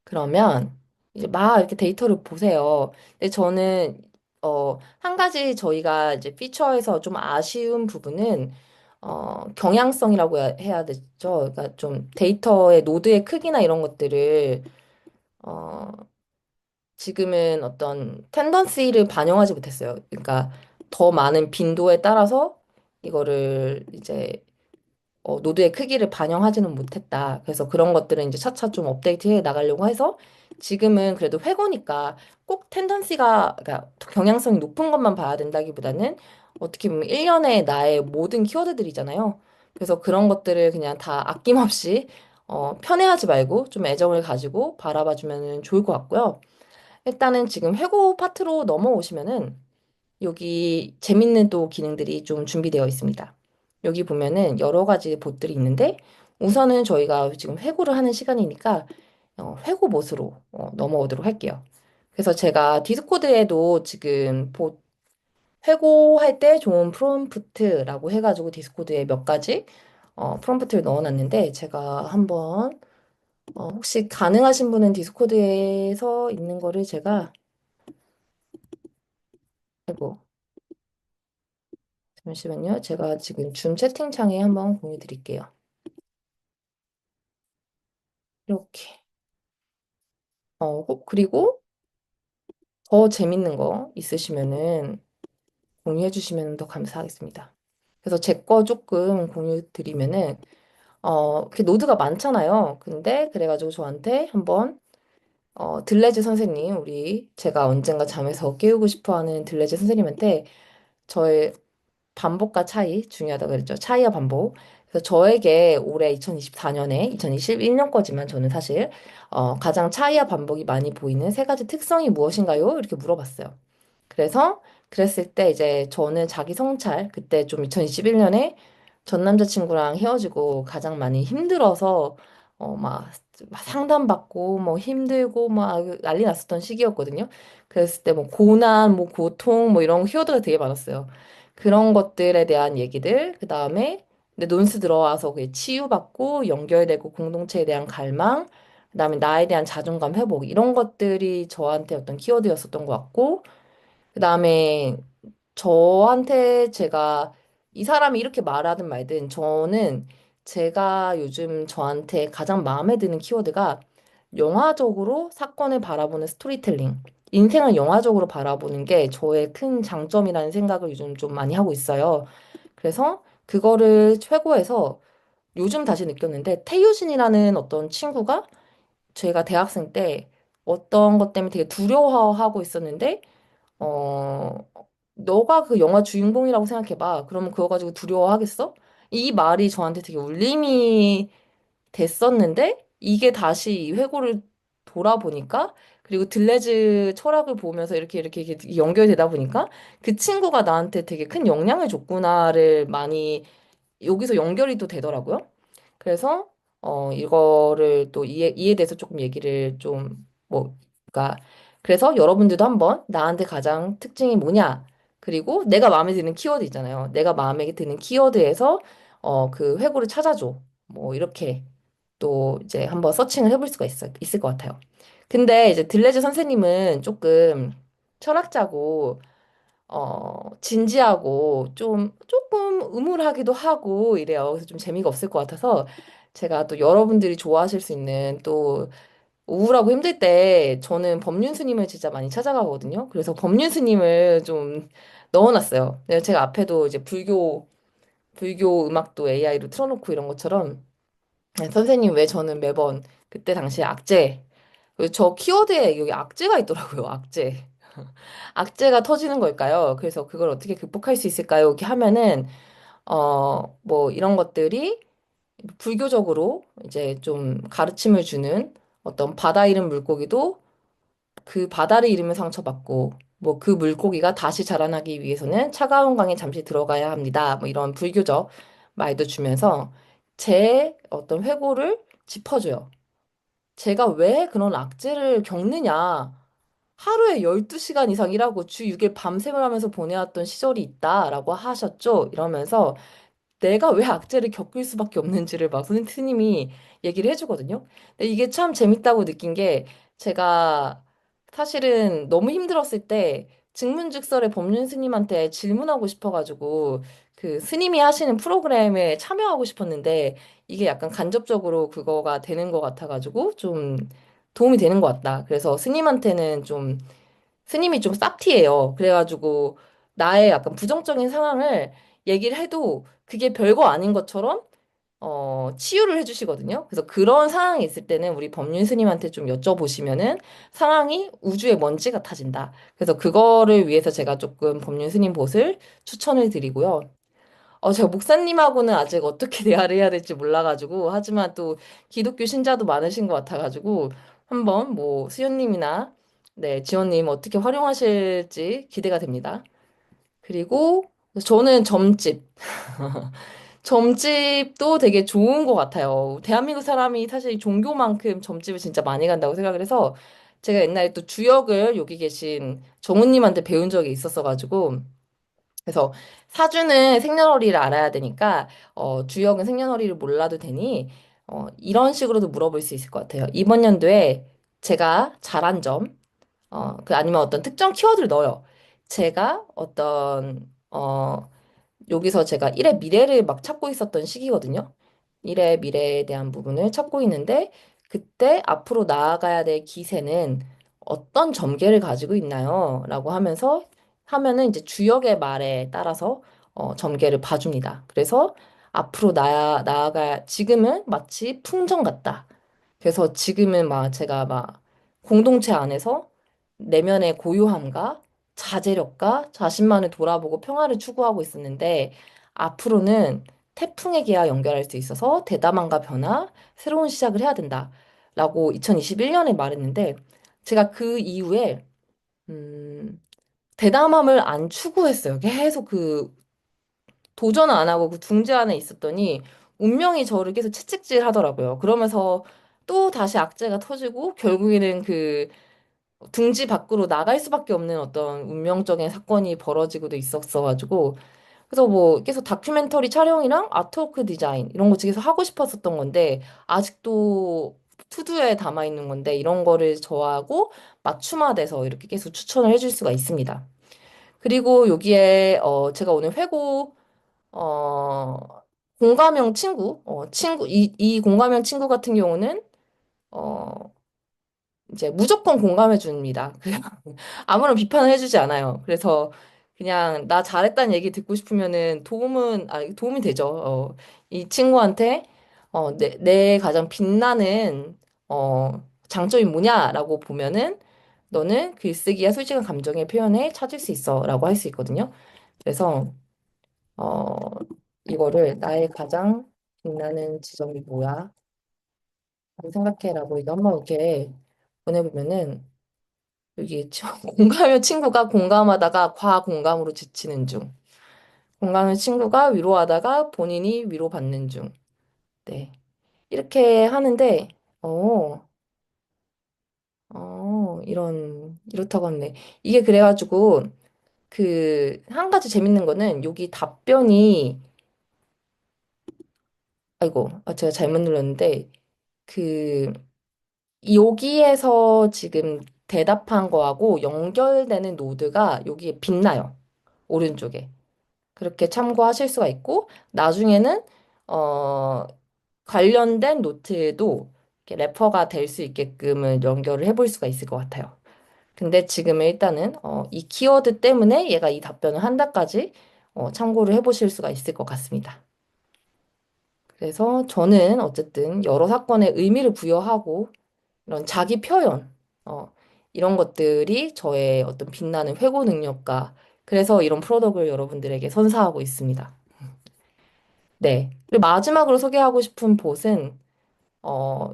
그러면 이제 막 이렇게 데이터를 보세요. 근데 저는 한 가지 저희가 이제 피처에서 좀 아쉬운 부분은 경향성이라고 해야 되죠. 그러니까 좀 데이터의 노드의 크기나 이런 것들을 어, 지금은 어떤 텐던시를 반영하지 못했어요. 그러니까 더 많은 빈도에 따라서 이거를 이제 노드의 크기를 반영하지는 못했다. 그래서 그런 것들은 이제 차차 좀 업데이트해 나가려고 해서 지금은 그래도 회고니까 꼭 텐던시가, 그러니까 경향성이 높은 것만 봐야 된다기보다는 어떻게 보면 1년에 나의 모든 키워드들이잖아요. 그래서 그런 것들을 그냥 다 아낌없이 편애하지 말고 좀 애정을 가지고 바라봐 주면은 좋을 것 같고요. 일단은 지금 회고 파트로 넘어오시면은 여기 재밌는 또 기능들이 좀 준비되어 있습니다. 여기 보면은 여러 가지 봇들이 있는데 우선은 저희가 지금 회고를 하는 시간이니까 회고 못으로 넘어오도록 할게요. 그래서 제가 디스코드에도 지금 회고할 때 좋은 프롬프트라고 해가지고 디스코드에 몇 가지 프롬프트를 넣어놨는데 제가 한번 혹시 가능하신 분은 디스코드에서 있는 거를 제가 아이고 잠시만요. 제가 지금 줌 채팅창에 한번 공유 드릴게요. 이렇게. 그리고 더 재밌는 거 있으시면은 공유해 주시면 더 감사하겠습니다. 그래서 제 거 조금 공유 드리면은, 이렇게 노드가 많잖아요. 근데 그래가지고 저한테 한번, 들레즈 선생님, 제가 언젠가 잠에서 깨우고 싶어 하는 들레즈 선생님한테 저의 반복과 차이 중요하다고 그랬죠. 차이와 반복. 그래서 저에게 올해 2024년에 2021년 거지만 저는 사실 가장 차이와 반복이 많이 보이는 세 가지 특성이 무엇인가요? 이렇게 물어봤어요. 그래서 그랬을 때 이제 저는 자기 성찰 그때 좀 2021년에 전 남자친구랑 헤어지고 가장 많이 힘들어서 막 상담받고 뭐 힘들고 막 난리 났었던 시기였거든요. 그랬을 때 뭐 고난, 뭐 고통 뭐 이런 키워드가 되게 많았어요. 그런 것들에 대한 얘기들, 그다음에 근데 논스 들어와서 그게 치유받고 연결되고 공동체에 대한 갈망, 그다음에 나에 대한 자존감 회복 이런 것들이 저한테 어떤 키워드였었던 것 같고 그다음에 저한테 제가 이 사람이 이렇게 말하든 말든 저는 제가 요즘 저한테 가장 마음에 드는 키워드가 영화적으로 사건을 바라보는 스토리텔링. 인생을 영화적으로 바라보는 게 저의 큰 장점이라는 생각을 요즘 좀 많이 하고 있어요. 그래서 그거를 최고에서 요즘 다시 느꼈는데 태유진이라는 어떤 친구가 제가 대학생 때 어떤 것 때문에 되게 두려워하고 있었는데 어, 너가 그 영화 주인공이라고 생각해봐. 그러면 그거 가지고 두려워하겠어? 이 말이 저한테 되게 울림이 됐었는데, 이게 다시 이 회고를 돌아보니까, 그리고 들레즈 철학을 보면서 이렇게 연결되다 보니까, 그 친구가 나한테 되게 큰 영향을 줬구나를 많이 여기서 연결이 또 되더라고요. 그래서 이거를 또 이에 대해서 조금 얘기를 좀 뭐 그러니까 그래서 여러분들도 한번 나한테 가장 특징이 뭐냐 그리고 내가 마음에 드는 키워드 있잖아요. 내가 마음에 드는 키워드에서 그 회고를 찾아줘. 뭐 이렇게 또 이제 한번 서칭을 해볼 수가 있을 것 같아요. 근데 이제 들레즈 선생님은 조금 철학자고 진지하고 좀 조금 음울하기도 하고 이래요. 그래서 좀 재미가 없을 것 같아서 제가 또 여러분들이 좋아하실 수 있는 또 우울하고 힘들 때 저는 법륜 스님을 진짜 많이 찾아가거든요. 그래서 법륜 스님을 좀 넣어놨어요. 제가 앞에도 이제 불교 음악도 AI로 틀어놓고 이런 것처럼 네, 선생님 왜 저는 매번 그때 당시에 악재 저 키워드에 여기 악재가 있더라고요. 악재. 악재가 터지는 걸까요? 그래서 그걸 어떻게 극복할 수 있을까요? 이렇게 하면은, 뭐, 이런 것들이 불교적으로 이제 좀 가르침을 주는 어떤 바다 이름 물고기도 그 바다를 잃으면 상처받고, 뭐 그 물고기가 다시 자라나기 위해서는 차가운 강에 잠시 들어가야 합니다. 뭐 이런 불교적 말도 주면서 제 어떤 회고를 짚어줘요. 제가 왜 그런 악재를 겪느냐. 하루에 12시간 이상 일하고 주 6일 밤샘을 하면서 보내왔던 시절이 있다라고 하셨죠. 이러면서 내가 왜 악재를 겪을 수밖에 없는지를 막 스님이 얘기를 해주거든요. 근데 이게 참 재밌다고 느낀 게 제가 사실은 너무 힘들었을 때 증문즉설의 법륜 스님한테 질문하고 싶어가지고 그 스님이 하시는 프로그램에 참여하고 싶었는데 이게 약간 간접적으로 그거가 되는 것 같아가지고 좀 도움이 되는 것 같다. 그래서 스님한테는 좀 스님이 좀 쌉티예요. 그래가지고 나의 약간 부정적인 상황을 얘기를 해도 그게 별거 아닌 것처럼 치유를 해주시거든요. 그래서 그런 상황이 있을 때는 우리 법륜 스님한테 좀 여쭤보시면은 상황이 우주의 먼지 같아진다. 그래서 그거를 위해서 제가 조금 법륜 스님 봇을 추천을 드리고요. 제가 목사님하고는 아직 어떻게 대화를 해야 될지 몰라가지고, 하지만 또 기독교 신자도 많으신 것 같아가지고, 한번 뭐 수연님이나, 네, 지원님 어떻게 활용하실지 기대가 됩니다. 그리고 저는 점집. 점집도 되게 좋은 것 같아요. 대한민국 사람이 사실 종교만큼 점집을 진짜 많이 간다고 생각을 해서, 제가 옛날에 또 주역을 여기 계신 정우님한테 배운 적이 있었어가지고, 그래서 사주는 생년월일을 알아야 되니까 주역은 생년월일을 몰라도 되니 이런 식으로도 물어볼 수 있을 것 같아요. 이번 연도에 제가 잘한 점, 그 아니면 어떤 특정 키워드를 넣어요. 제가 여기서 제가 일의 미래를 막 찾고 있었던 시기거든요. 일의 미래에 대한 부분을 찾고 있는데 그때 앞으로 나아가야 될 기세는 어떤 전개를 가지고 있나요? 라고 하면은 이제 주역의 말에 따라서 전개를 봐줍니다. 그래서 앞으로 지금은 마치 풍전 같다. 그래서 지금은 막 제가 막 공동체 안에서 내면의 고요함과 자제력과 자신만을 돌아보고 평화를 추구하고 있었는데 앞으로는 태풍의 기와 연결할 수 있어서 대담함과 변화, 새로운 시작을 해야 된다라고 2021년에 말했는데 제가 그 이후에 대담함을 안 추구했어요. 계속 그 도전을 안 하고 그 둥지 안에 있었더니 운명이 저를 계속 채찍질 하더라고요. 그러면서 또 다시 악재가 터지고 결국에는 그 둥지 밖으로 나갈 수밖에 없는 어떤 운명적인 사건이 벌어지고도 있었어가지고 그래서 뭐 계속 다큐멘터리 촬영이랑 아트워크 디자인 이런 거 계속 하고 싶었었던 건데 아직도 투두에 담아 있는 건데 이런 거를 저하고 맞춤화돼서 이렇게 계속 추천을 해줄 수가 있습니다. 그리고 여기에 제가 오늘 회고 어 공감형 친구 이 공감형 친구 같은 경우는 어 이제 무조건 공감해 줍니다. 아무런 비판을 해주지 않아요. 그래서 그냥 나 잘했다는 얘기 듣고 싶으면은 도움이 되죠. 이 친구한테 내 가장 빛나는 장점이 뭐냐라고 보면은 너는 글쓰기와 솔직한 감정의 표현에 찾을 수 있어라고 할 수 있거든요. 그래서 어 이거를 나의 가장 빛나는 지점이 뭐야? 라고 생각해라고 이거 한번 이렇게 보내보면은 여기 공감의 친구가 공감하다가 과공감으로 지치는 중. 공감의 친구가 위로하다가 본인이 위로받는 중. 네. 이렇게 하는데, 어, 이렇다고 하네. 이게 그래가지고, 한 가지 재밌는 거는 여기 답변이, 아이고, 제가 잘못 눌렀는데, 그, 여기에서 지금 대답한 거하고 연결되는 노드가 여기에 빛나요. 오른쪽에. 그렇게 참고하실 수가 있고, 나중에는, 어, 관련된 노트에도 이렇게 레퍼가 될 수 있게끔은 연결을 해볼 수가 있을 것 같아요. 근데 지금은 일단은, 이 키워드 때문에 얘가 이 답변을 한다까지, 참고를 해보실 수가 있을 것 같습니다. 그래서 저는 어쨌든 여러 사건에 의미를 부여하고, 이런 자기 표현, 이런 것들이 저의 어떤 빛나는 회고 능력과, 그래서 이런 프로덕트를 여러분들에게 선사하고 있습니다. 네. 그리고 마지막으로 소개하고 싶은 곳은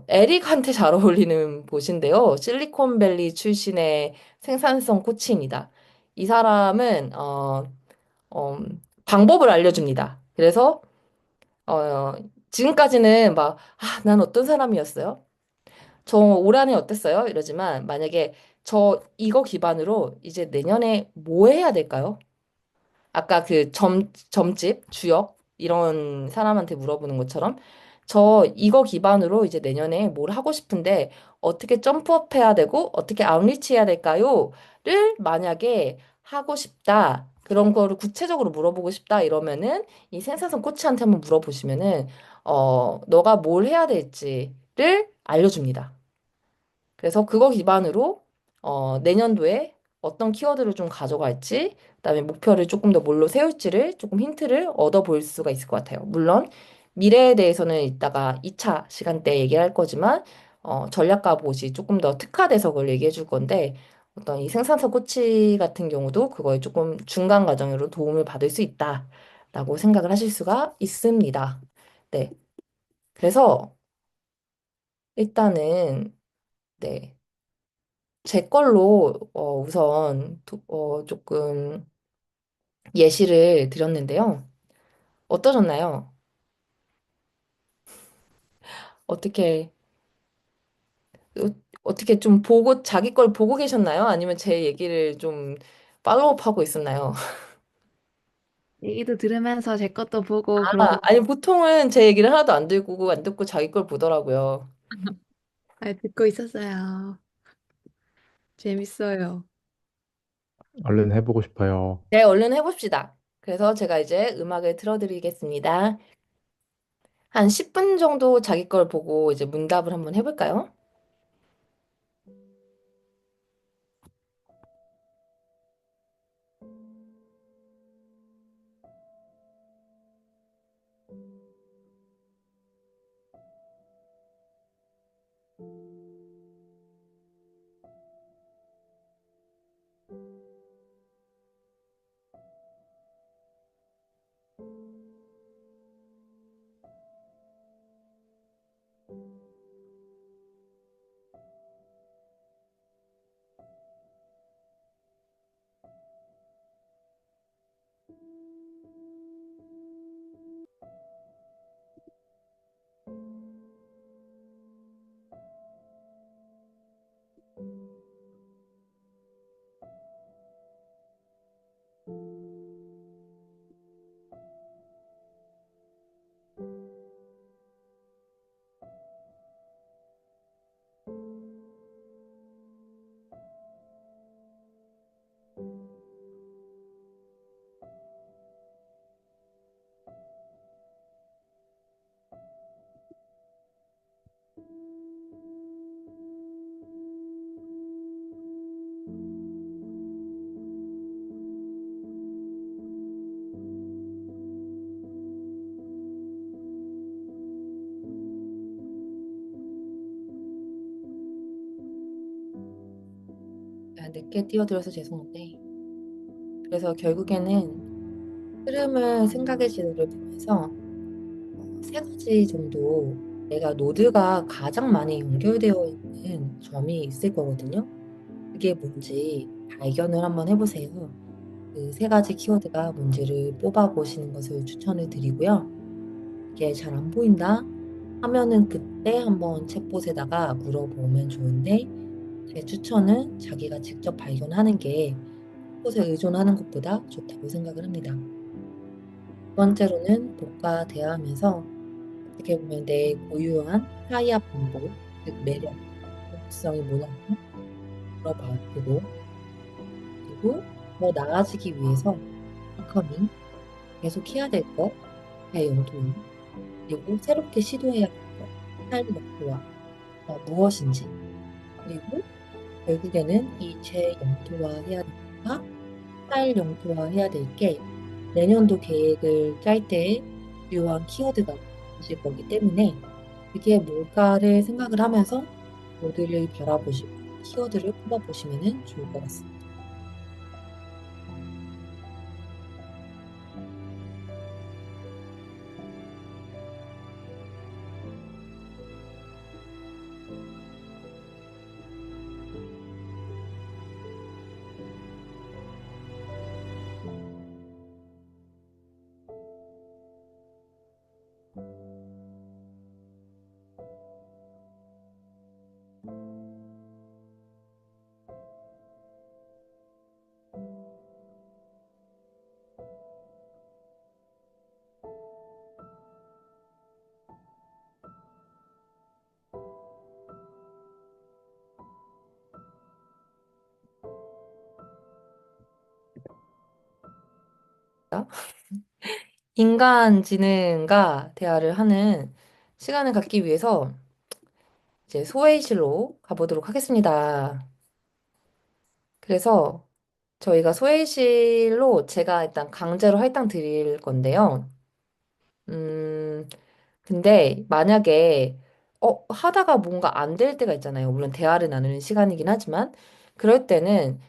에릭한테 잘 어울리는 곳인데요. 실리콘밸리 출신의 생산성 코치입니다. 이 사람은 어, 방법을 알려줍니다. 그래서 어, 지금까지는 막, 난 어떤 사람이었어요? 저 올 한해 어땠어요? 이러지만 만약에 저 이거 기반으로 이제 내년에 뭐 해야 될까요? 아까 그 점집, 주역, 이런 사람한테 물어보는 것처럼 저 이거 기반으로 이제 내년에 뭘 하고 싶은데 어떻게 점프업 해야 되고 어떻게 아웃리치 해야 될까요? 를 만약에 하고 싶다. 그런 거를 구체적으로 물어보고 싶다 이러면은 이 생산성 코치한테 한번 물어보시면은 너가 뭘 해야 될지를 알려줍니다. 그래서 그거 기반으로 내년도에 어떤 키워드를 좀 가져갈지, 그다음에 목표를 조금 더 뭘로 세울지를 조금 힌트를 얻어볼 수가 있을 것 같아요. 물론 미래에 대해서는 이따가 2차 시간 때 얘기를 할 거지만 전략가 보시 조금 더 특화돼서 그걸 얘기해 줄 건데 어떤 이 생산성 코치 같은 경우도 그거에 조금 중간 과정으로 도움을 받을 수 있다라고 생각을 하실 수가 있습니다. 네. 그래서 일단은 네. 제 걸로 우선 조금 예시를 드렸는데요. 어떠셨나요? 어떻게 어, 어떻게 좀 보고 자기 걸 보고 계셨나요? 아니면 제 얘기를 좀 팔로우업하고 있었나요? 얘기도 들으면서 제 것도 보고 그러고 아니 보통은 제 얘기를 하나도 안 듣고 자기 걸 보더라고요. 듣고 있었어요. 재밌어요. 얼른 해보고 싶어요. 네, 얼른 해봅시다. 그래서 제가 이제 음악을 틀어드리겠습니다. 한 10분 정도 자기 걸 보고 이제 문답을 한번 해볼까요? 제가 늦게 뛰어들어서 죄송한데, 그래서 결국에는 흐름을 생각의 지도를 보면서 세 가지 정도 내가 노드가 가장 많이 연결되어 있는 점이 있을 거거든요. 그게 뭔지 발견을 한번 해보세요. 그 세 가지 키워드가 뭔지를 뽑아보시는 것을 추천을 드리고요. 이게 잘 안 보인다 하면은 그때 한번 챗봇에다가 물어보면 좋은데, 제 추천은 자기가 직접 발견하는 게 챗봇에 의존하는 것보다 좋다고 생각을 합니다. 두 번째로는 복과 대화하면서 어떻게 보면 내 고유한 타이어 반복, 즉 매력, 독성이 뭐냐고 물어봐보고, 그리고 더 나아지기 위해서 비커밍, 계속 해야 될 것, 내 영토와, 그리고 새롭게 시도해야 할 것, 할 목표와 무엇인지, 그리고 결국에는 이 재영토화해야 될까, 스타일 영토화해야 될 게 내년도 계획을 짤 때의 주요한 키워드가 되실 거기 때문에 그게 뭘까를 생각을 하면서 모드를 바라보시고 키워드를 뽑아보시면 좋을 것 같습니다. 인간지능과 대화를 하는 시간을 갖기 위해서 이제 소회의실로 가보도록 하겠습니다. 그래서 저희가 소회의실로 제가 일단 강제로 할당 드릴 건데요. 음, 근데 만약에 하다가 뭔가 안 될 때가 있잖아요. 물론 대화를 나누는 시간이긴 하지만 그럴 때는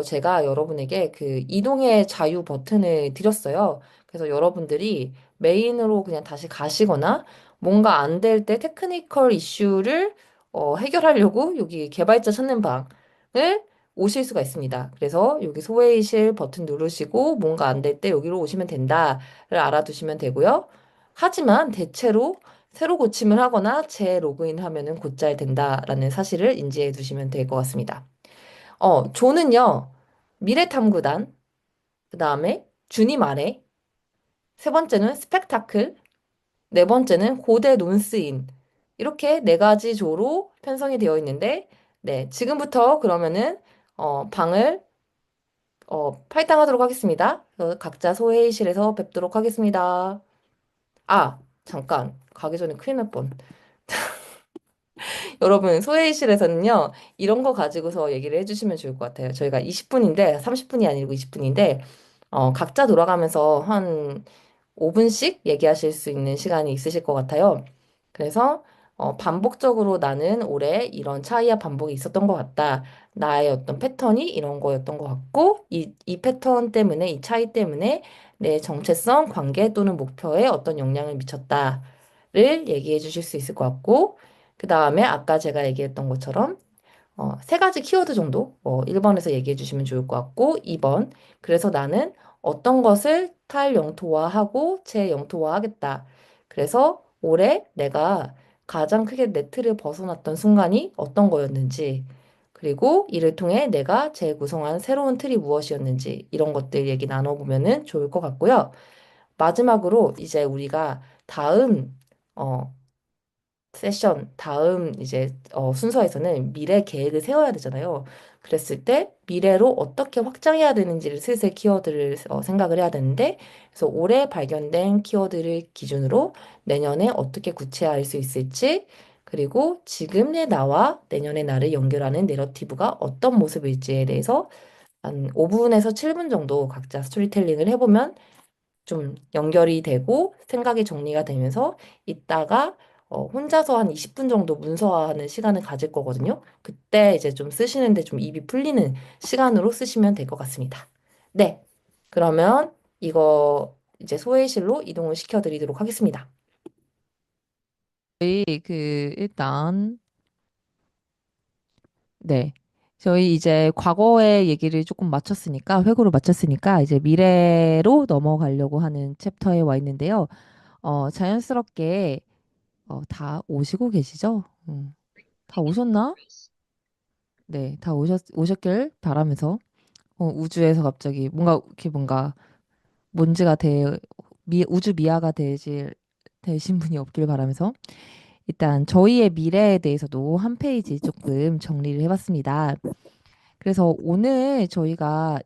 제가 여러분에게 그 이동의 자유 버튼을 드렸어요. 그래서 여러분들이 메인으로 그냥 다시 가시거나 뭔가 안 될 때 테크니컬 이슈를 해결하려고 여기 개발자 찾는 방을 오실 수가 있습니다. 그래서 여기 소회의실 버튼 누르시고 뭔가 안 될 때 여기로 오시면 된다를 알아두시면 되고요. 하지만 대체로 새로 고침을 하거나 재로그인하면은 곧잘 된다라는 사실을 인지해 두시면 될 것 같습니다. 조는요, 미래탐구단, 그 다음에 주님 아래, 세 번째는 스펙타클, 네 번째는 고대 논스인. 이렇게 네 가지 조로 편성이 되어 있는데, 네, 지금부터 그러면은, 방을, 팔당하도록 하겠습니다. 각자 소회의실에서 뵙도록 하겠습니다. 아, 잠깐. 가기 전에 큰일 날 뻔. 여러분, 소회의실에서는요, 이런 거 가지고서 얘기를 해주시면 좋을 것 같아요. 저희가 20분인데, 30분이 아니고 20분인데, 각자 돌아가면서 한 5분씩 얘기하실 수 있는 시간이 있으실 것 같아요. 그래서, 반복적으로 나는 올해 이런 차이와 반복이 있었던 것 같다. 나의 어떤 패턴이 이런 거였던 것 같고, 이 패턴 때문에, 이 차이 때문에 내 정체성, 관계 또는 목표에 어떤 영향을 미쳤다를 얘기해 주실 수 있을 것 같고, 그 다음에 아까 제가 얘기했던 것처럼 세 가지 키워드 정도 1번에서 얘기해 주시면 좋을 것 같고 2번 그래서 나는 어떤 것을 탈영토화하고 재영토화하겠다. 그래서 올해 내가 가장 크게 네트를 벗어났던 순간이 어떤 거였는지 그리고 이를 통해 내가 재구성한 새로운 틀이 무엇이었는지 이런 것들 얘기 나눠보면은 좋을 것 같고요. 마지막으로 이제 우리가 다음 어, 세션 다음 이제 순서에서는 미래 계획을 세워야 되잖아요. 그랬을 때 미래로 어떻게 확장해야 되는지를 슬슬 키워드를 생각을 해야 되는데 그래서 올해 발견된 키워드를 기준으로 내년에 어떻게 구체화할 수 있을지 그리고 지금의 나와 내년의 나를 연결하는 내러티브가 어떤 모습일지에 대해서 한 5분에서 7분 정도 각자 스토리텔링을 해보면 좀 연결이 되고 생각이 정리가 되면서 이따가 혼자서 한 20분 정도 문서화하는 시간을 가질 거거든요. 그때 이제 좀 쓰시는데 좀 입이 풀리는 시간으로 쓰시면 될 것 같습니다. 네. 그러면 이거 이제 소회실로 이동을 시켜드리도록 하겠습니다. 저희 일단 네. 저희 이제 과거의 얘기를 조금 마쳤으니까, 회고를 마쳤으니까, 이제 미래로 넘어가려고 하는 챕터에 와 있는데요. 자연스럽게, 다 오시고 계시죠? 다 오셨나? 네, 다 오셨길 바라면서, 우주에서 갑자기 뭔가 먼지가 우주 미아가 되신 분이 없길 바라면서, 일단 저희의 미래에 대해서도 한 페이지 조금 정리를 해봤습니다. 그래서 오늘 저희가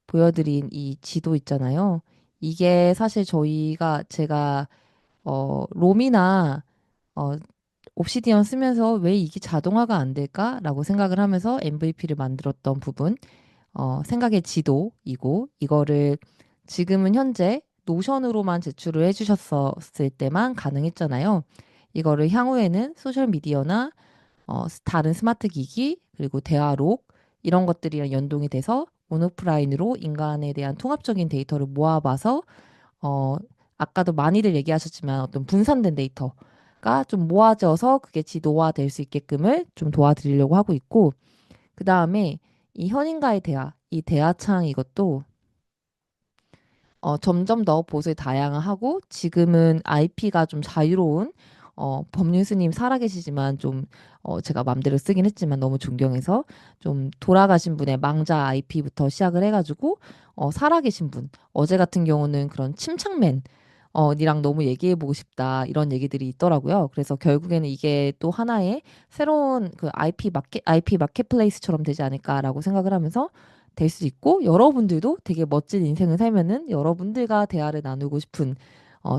보여드린 이 지도 있잖아요. 이게 사실 제가 롬이나 어, 옵시디언 쓰면서 왜 이게 자동화가 안 될까라고 생각을 하면서 MVP를 만들었던 부분, 생각의 지도이고, 이거를 지금은 현재 노션으로만 제출을 해주셨을 때만 가능했잖아요. 이거를 향후에는 소셜미디어나 다른 스마트 기기, 그리고 대화록, 이런 것들이랑 연동이 돼서 온오프라인으로 인간에 대한 통합적인 데이터를 모아봐서, 어, 아까도 많이들 얘기하셨지만 어떤 분산된 데이터가 좀 모아져서 그게 지도화 될 수 있게끔을 좀 도와드리려고 하고 있고, 그 다음에 이 현인과의 대화, 이 대화창 이것도 점점 더 보수의 다양화하고 지금은 IP가 좀 자유로운 법률 스님 살아계시지만 좀 제가 맘대로 쓰긴 했지만 너무 존경해서 좀 돌아가신 분의 망자 IP부터 시작을 해가지고 살아계신 분 어제 같은 경우는 그런 침착맨 니랑 너무 얘기해보고 싶다 이런 얘기들이 있더라고요. 그래서 결국에는 이게 또 하나의 새로운 그 IP 마켓플레이스처럼 되지 않을까라고 생각을 하면서 될 수 있고 여러분들도 되게 멋진 인생을 살면은 여러분들과 대화를 나누고 싶은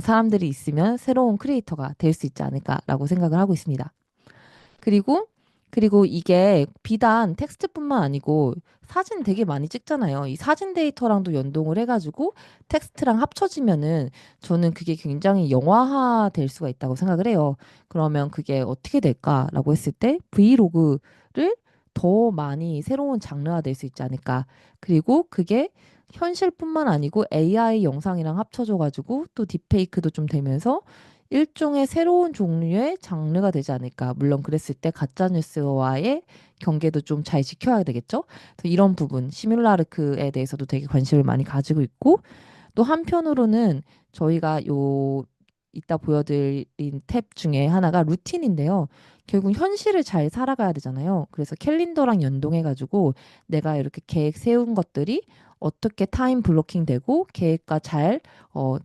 사람들이 있으면 새로운 크리에이터가 될 수 있지 않을까라고 생각을 하고 있습니다. 그리고 이게 비단 텍스트뿐만 아니고 사진 되게 많이 찍잖아요. 이 사진 데이터랑도 연동을 해가지고 텍스트랑 합쳐지면은 저는 그게 굉장히 영화화 될 수가 있다고 생각을 해요. 그러면 그게 어떻게 될까라고 했을 때 브이로그를 더 많이 새로운 장르화 될 수 있지 않을까. 그리고 그게 현실뿐만 아니고 AI 영상이랑 합쳐져가지고 또 딥페이크도 좀 되면서 일종의 새로운 종류의 장르가 되지 않을까. 물론 그랬을 때 가짜뉴스와의 경계도 좀 잘 지켜야 되겠죠. 그래서 이런 부분, 시뮬라르크에 대해서도 되게 관심을 많이 가지고 있고, 또 한편으로는 저희가 이따 보여드린 탭 중에 하나가 루틴인데요. 결국 현실을 잘 살아가야 되잖아요. 그래서 캘린더랑 연동해가지고 내가 이렇게 계획 세운 것들이 어떻게 타임 블로킹 되고 계획과 어,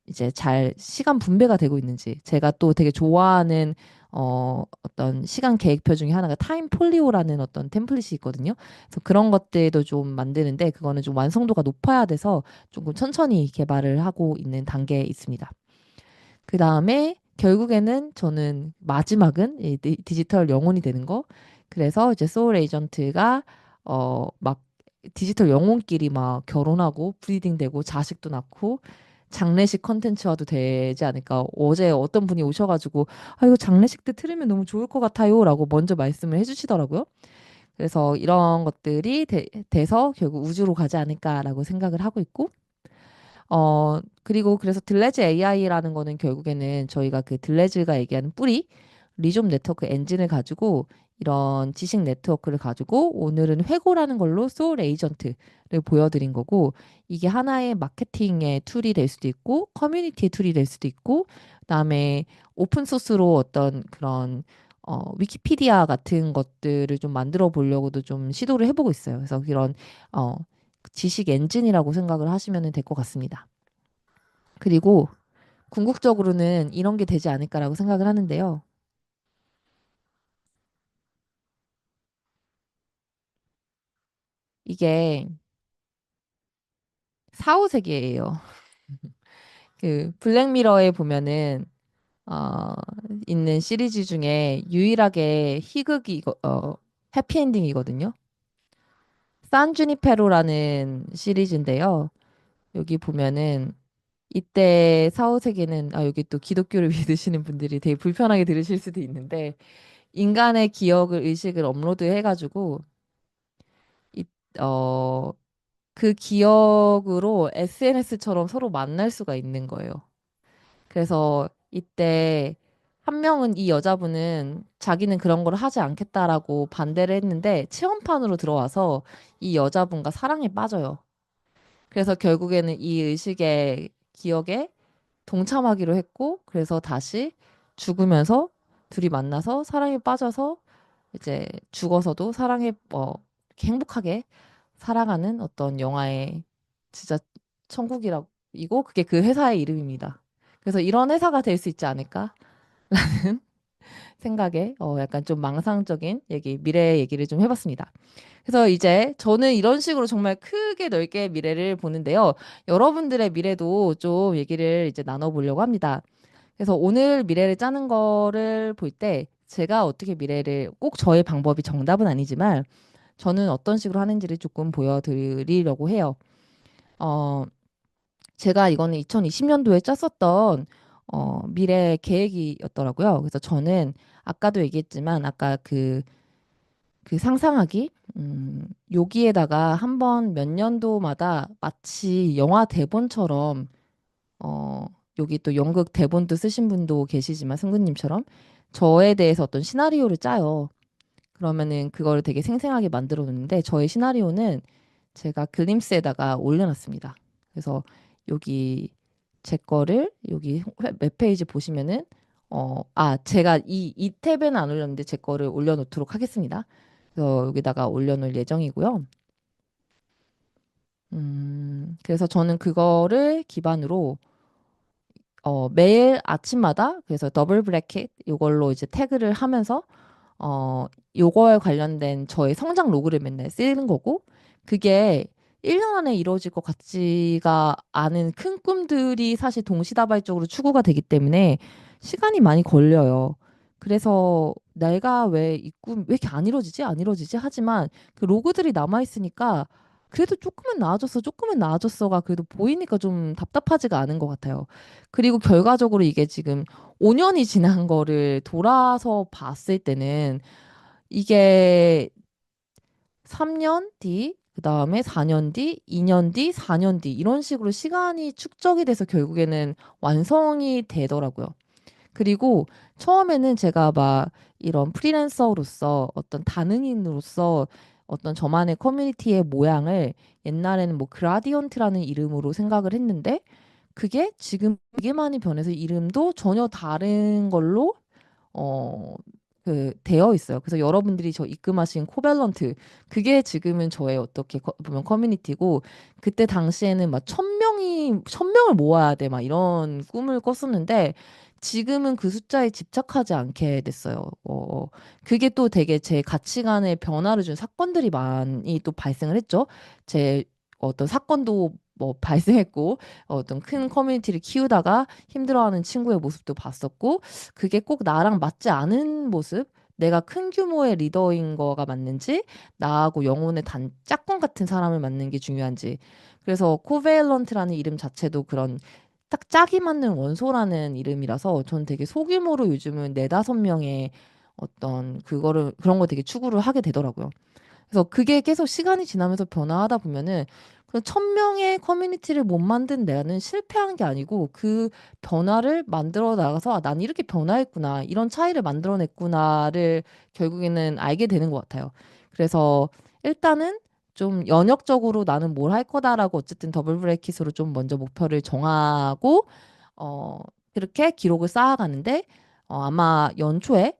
이제 잘 시간 분배가 되고 있는지. 제가 또 되게 좋아하는 어떤 시간 계획표 중에 하나가 타임 폴리오라는 어떤 템플릿이 있거든요. 그래서 그런 것들도 좀 만드는데 그거는 좀 완성도가 높아야 돼서 조금 천천히 개발을 하고 있는 단계에 있습니다. 그 다음에 결국에는 저는 마지막은 이 디지털 영혼이 되는 거. 그래서 이제 소울 에이전트가 막 디지털 영혼끼리 막 결혼하고 브리딩 되고 자식도 낳고 장례식 컨텐츠화도 되지 않을까. 어제 어떤 분이 오셔가지고 아 이거 장례식 때 틀으면 너무 좋을 것 같아요라고 먼저 말씀을 해주시더라고요. 그래서 이런 것들이 돼서 결국 우주로 가지 않을까라고 생각을 하고 있고 그리고 그래서 들레즈 AI라는 거는 결국에는 저희가 그 들레즈가 얘기하는 뿌리, 리좀 네트워크 엔진을 가지고 이런 지식 네트워크를 가지고 오늘은 회고라는 걸로 소울 에이전트를 보여드린 거고 이게 하나의 마케팅의 툴이 될 수도 있고 커뮤니티의 툴이 될 수도 있고 그다음에 오픈 소스로 어떤 그런 위키피디아 같은 것들을 좀 만들어 보려고도 좀 시도를 해보고 있어요. 그래서 이런 어, 지식 엔진이라고 생각을 하시면 될 것 같습니다. 그리고 궁극적으로는 이런 게 되지 않을까라고 생각을 하는데요. 이게 사후세계예요. 그 블랙미러에 보면은 어, 있는 시리즈 중에 유일하게 해피엔딩이거든요. 산주니페로라는 시리즈인데요. 여기 보면은 이때 사후세계는 여기 또 기독교를 믿으시는 분들이 되게 불편하게 들으실 수도 있는데 인간의 기억을 의식을 업로드해가지고 이, 어, 그 기억으로 SNS처럼 서로 만날 수가 있는 거예요. 그래서 이때 한 명은 이 여자분은 자기는 그런 걸 하지 않겠다라고 반대를 했는데 체험판으로 들어와서 이 여자분과 사랑에 빠져요. 그래서 결국에는 이 의식의 기억에 동참하기로 했고, 그래서 다시 죽으면서 둘이 만나서 사랑에 빠져서 이제 죽어서도 사랑에 이렇게 행복하게 살아가는 어떤 영화의 진짜 천국이라고 이고 그게 그 회사의 이름입니다. 그래서 이런 회사가 될 수 있지 않을까라는 생각에 약간 좀 망상적인 미래 얘기를 좀 해봤습니다. 그래서 이제 저는 이런 식으로 정말 크게 넓게 미래를 보는데요. 여러분들의 미래도 좀 얘기를 이제 나눠보려고 합니다. 그래서 오늘 미래를 짜는 거를 볼 때 제가 어떻게 미래를 꼭 저의 방법이 정답은 아니지만 저는 어떤 식으로 하는지를 조금 보여드리려고 해요. 어, 제가 이거는 2020년도에 짰었던 미래 계획이었더라고요. 그래서 저는 아까도 얘기했지만 아까 그 상상하기 여기에다가 한번 몇 년도마다 마치 영화 대본처럼 어, 여기 또 연극 대본도 쓰신 분도 계시지만 승구님처럼 저에 대해서 어떤 시나리오를 짜요. 그러면은 그거를 되게 생생하게 만들어 놓는데 저의 시나리오는 제가 글림스에다가 올려놨습니다. 그래서 여기 제 거를 여기 웹페이지 보시면은 제가 이 탭에는 안 올렸는데 제 거를 올려놓도록 하겠습니다. 그래서 여기다가 올려놓을 예정이고요. 그래서 저는 그거를 기반으로 매일 아침마다 그래서 더블 브래킷 이걸로 이제 태그를 하면서 어, 요거에 관련된 저의 성장 로그를 맨날 쓰는 거고, 그게 1년 안에 이루어질 것 같지가 않은 큰 꿈들이 사실 동시다발적으로 추구가 되기 때문에 시간이 많이 걸려요. 그래서 내가 왜 이 꿈, 왜 이렇게 안 이루어지지? 안 이루어지지? 하지만 그 로그들이 남아있으니까 그래도 조금은 나아졌어, 조금은 나아졌어가 그래도 보이니까 좀 답답하지가 않은 것 같아요. 그리고 결과적으로 이게 지금 5년이 지난 거를 돌아서 봤을 때는 이게 3년 뒤, 그 다음에 4년 뒤, 2년 뒤, 4년 뒤 이런 식으로 시간이 축적이 돼서 결국에는 완성이 되더라고요. 그리고 처음에는 제가 막 이런 프리랜서로서 어떤 다능인으로서 어떤 저만의 커뮤니티의 모양을 옛날에는 뭐 그라디언트라는 이름으로 생각을 했는데 그게 지금 되게 많이 변해서 이름도 전혀 다른 걸로 어, 되어 있어요. 그래서 여러분들이 저 입금하신 코밸런트, 그게 지금은 저의 어떻게 보면 커뮤니티고, 그때 당시에는 막 1,000명을 모아야 돼, 막 이런 꿈을 꿨었는데, 지금은 그 숫자에 집착하지 않게 됐어요. 그게 또 되게 제 가치관에 변화를 준 사건들이 많이 또 발생을 했죠. 제 어떤 사건도 뭐 발생했고, 어떤 큰 커뮤니티를 키우다가 힘들어하는 친구의 모습도 봤었고, 그게 꼭 나랑 맞지 않은 모습, 내가 큰 규모의 리더인 거가 맞는지, 나하고 영혼의 짝꿍 같은 사람을 맞는 게 중요한지. 그래서 코베일런트라는 이름 자체도 그런 딱 짝이 맞는 원소라는 이름이라서 전 되게 소규모로 요즘은 네다섯 명의 어떤 그런 거 되게 추구를 하게 되더라고요. 그래서 그게 계속 시간이 지나면서 변화하다 보면은 그 1,000명의 커뮤니티를 못 만든 내는 실패한 게 아니고 그 변화를 만들어 나가서 난 이렇게 변화했구나. 이런 차이를 만들어냈구나를 결국에는 알게 되는 것 같아요. 그래서 일단은 좀 연역적으로 나는 뭘 할 거다라고 어쨌든 더블 브레이킷으로 좀 먼저 목표를 정하고 어, 그렇게 기록을 쌓아가는데 아마 연초에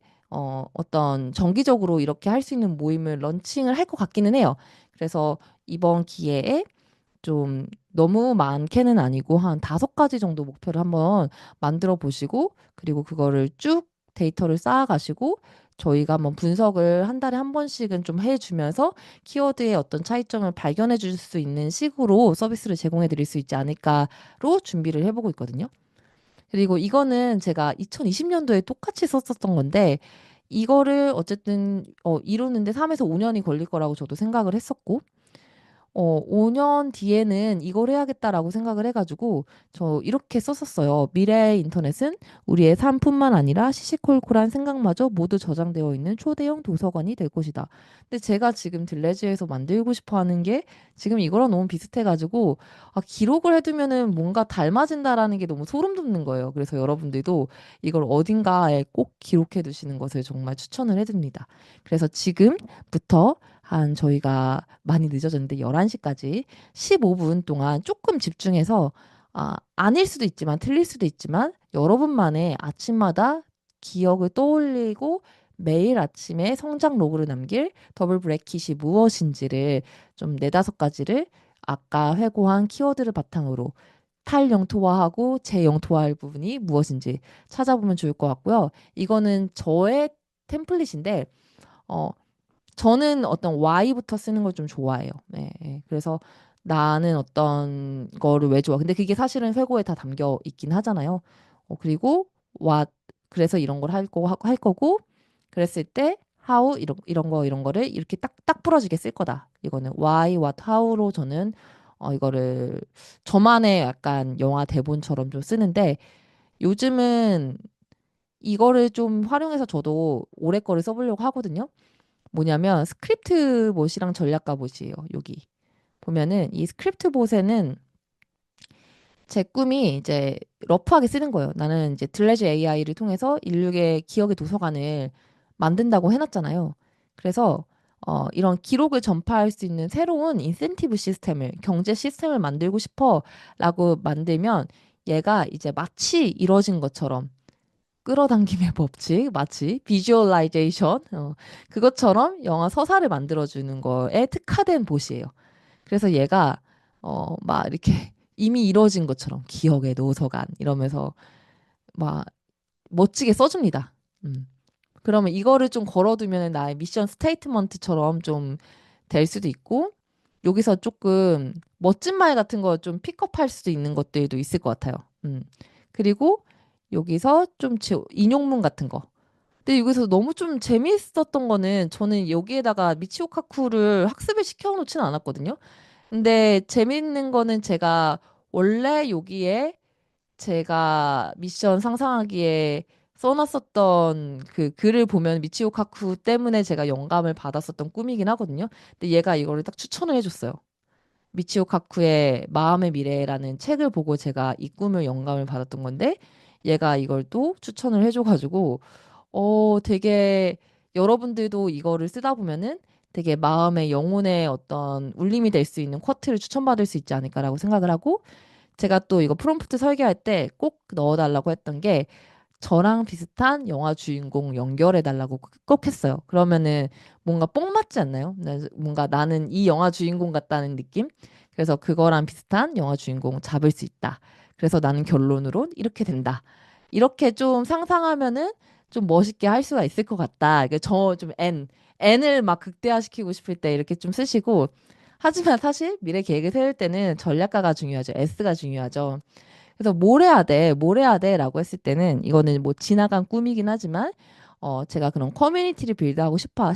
어떤 정기적으로 이렇게 할 수 있는 모임을 런칭을 할 것 같기는 해요. 그래서 이번 기회에 좀 너무 많게는 아니고 한 5가지 정도 목표를 한번 만들어 보시고 그리고 그거를 쭉 데이터를 쌓아가시고 저희가 한번 분석을 한 달에 한 번씩은 좀 해주면서 키워드의 어떤 차이점을 발견해 줄 수 있는 식으로 서비스를 제공해 드릴 수 있지 않을까로 준비를 해보고 있거든요. 그리고 이거는 제가 2020년도에 똑같이 썼었던 건데 이거를 어쨌든 이루는데 3에서 5년이 걸릴 거라고 저도 생각을 했었고 5년 뒤에는 이걸 해야겠다라고 생각을 해가지고 저 이렇게 썼었어요. 미래의 인터넷은 우리의 삶뿐만 아니라 시시콜콜한 생각마저 모두 저장되어 있는 초대형 도서관이 될 것이다. 근데 제가 지금 들레즈에서 만들고 싶어 하는 게 지금 이거랑 너무 비슷해가지고 기록을 해두면은 뭔가 닮아진다라는 게 너무 소름 돋는 거예요. 그래서 여러분들도 이걸 어딘가에 꼭 기록해 두시는 것을 정말 추천을 해드립니다. 그래서 지금부터 한 저희가 많이 늦어졌는데 11시까지 15분 동안 조금 집중해서 아닐 수도 있지만 틀릴 수도 있지만 여러분만의 아침마다 기억을 떠올리고 매일 아침에 성장 로그를 남길 더블 브레킷이 무엇인지를 좀 네다섯 가지를 아까 회고한 키워드를 바탕으로 탈영토화하고 재영토화할 부분이 무엇인지 찾아보면 좋을 것 같고요. 이거는 저의 템플릿인데 어, 저는 어떤 why부터 쓰는 걸 좀 좋아해요. 네, 네. 그래서 나는 어떤 거를 왜 좋아. 근데 그게 사실은 회고에 다 담겨 있긴 하잖아요. 그리고 what 그래서 이런 걸 할 거고 그랬을 때 how 이런 거를 이렇게 딱 부러지게 쓸 거다. 이거는 why, what, how로 저는 이거를 저만의 약간 영화 대본처럼 좀 쓰는데 요즘은 이거를 좀 활용해서 저도 올해 거를 써보려고 하거든요. 뭐냐면 스크립트 봇이랑 전략가 봇이에요. 여기 보면은 이 스크립트 봇에는 제 꿈이 이제 러프하게 쓰는 거예요. 나는 이제 들레즈 AI를 통해서 인류의 기억의 도서관을 만든다고 해놨잖아요. 그래서 이런 기록을 전파할 수 있는 새로운 인센티브 시스템을 경제 시스템을 만들고 싶어라고 만들면 얘가 이제 마치 이뤄진 것처럼 끌어당김의 법칙, 마치 비주얼라이제이션, 그것처럼 영화 서사를 만들어주는 거에 특화된 봇이에요. 그래서 얘가, 막 이렇게 이미 이뤄진 것처럼 기억의 노서관 이러면서 막 멋지게 써줍니다. 음. 그러면 이거를 좀 걸어두면 나의 미션 스테이트먼트처럼 좀 될 수도 있고, 여기서 조금 멋진 말 같은 거 좀 픽업할 수도 있는 것들도 있을 것 같아요. 그리고 여기서 좀 인용문 같은 거. 근데 여기서 너무 좀 재미있었던 거는 저는 여기에다가 미치오 카쿠를 학습을 시켜놓지는 않았거든요. 근데 재밌는 거는 제가 원래 여기에 제가 미션 상상하기에 써놨었던 그 글을 보면 미치오 카쿠 때문에 제가 영감을 받았었던 꿈이긴 하거든요. 근데 얘가 이거를 딱 추천을 해줬어요. 미치오 카쿠의 마음의 미래라는 책을 보고 제가 이 꿈을 영감을 받았던 건데 얘가 이걸 또 추천을 해줘가지고 되게 여러분들도 이거를 쓰다 보면은 되게 마음의 영혼의 어떤 울림이 될 수 있는 쿼트를 추천받을 수 있지 않을까라고 생각을 하고 제가 또 이거 프롬프트 설계할 때 꼭 넣어달라고 했던 게 저랑 비슷한 영화 주인공 연결해달라고 꼭 했어요. 그러면은 뭔가 뽕 맞지 않나요? 뭔가 나는 이 영화 주인공 같다는 느낌? 그래서 그거랑 비슷한 영화 주인공 잡을 수 있다. 그래서 나는 결론으로 이렇게 된다. 이렇게 좀 상상하면은 좀 멋있게 할 수가 있을 것 같다. 저좀 N을 막 극대화시키고 싶을 때 이렇게 좀 쓰시고 하지만 사실 미래 계획을 세울 때는 전략가가 중요하죠. S가 중요하죠. 그래서 뭘 해야 돼라고 했을 때는 이거는 뭐 지나간 꿈이긴 하지만 제가 그런 커뮤니티를 빌드하고 싶다.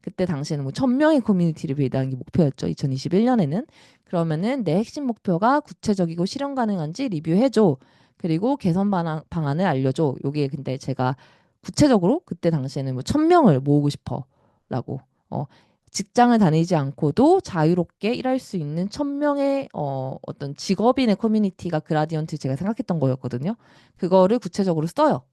그때 당시에는 뭐 1,000명의 커뮤니티를 빌드하는 게 목표였죠. 2021년에는. 그러면은 내 핵심 목표가 구체적이고 실현 가능한지 리뷰해줘. 그리고 개선 방안을 알려줘. 요게 근데 제가 구체적으로 그때 당시에는 뭐 1,000명을 모으고 싶어라고. 직장을 다니지 않고도 자유롭게 일할 수 있는 1,000명의 어떤 직업인의 커뮤니티가 그라디언트 제가 생각했던 거였거든요. 그거를 구체적으로 써요.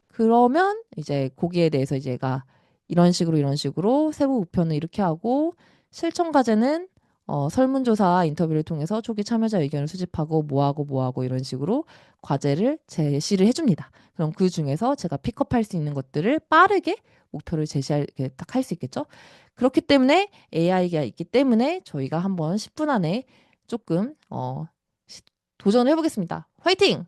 그러면 이제 거기에 대해서 이제 얘가 이런 식으로 세부 우편을 이렇게 하고 실천 과제는 설문조사 인터뷰를 통해서 초기 참여자 의견을 수집하고 뭐 하고 이런 식으로 과제를 제시를 해줍니다. 그럼 그 중에서 제가 픽업할 수 있는 것들을 빠르게 목표를 제시할 딱 할 수 있겠죠? 그렇기 때문에 AI가 있기 때문에 저희가 한번 10분 안에 조금 도전을 해보겠습니다. 화이팅!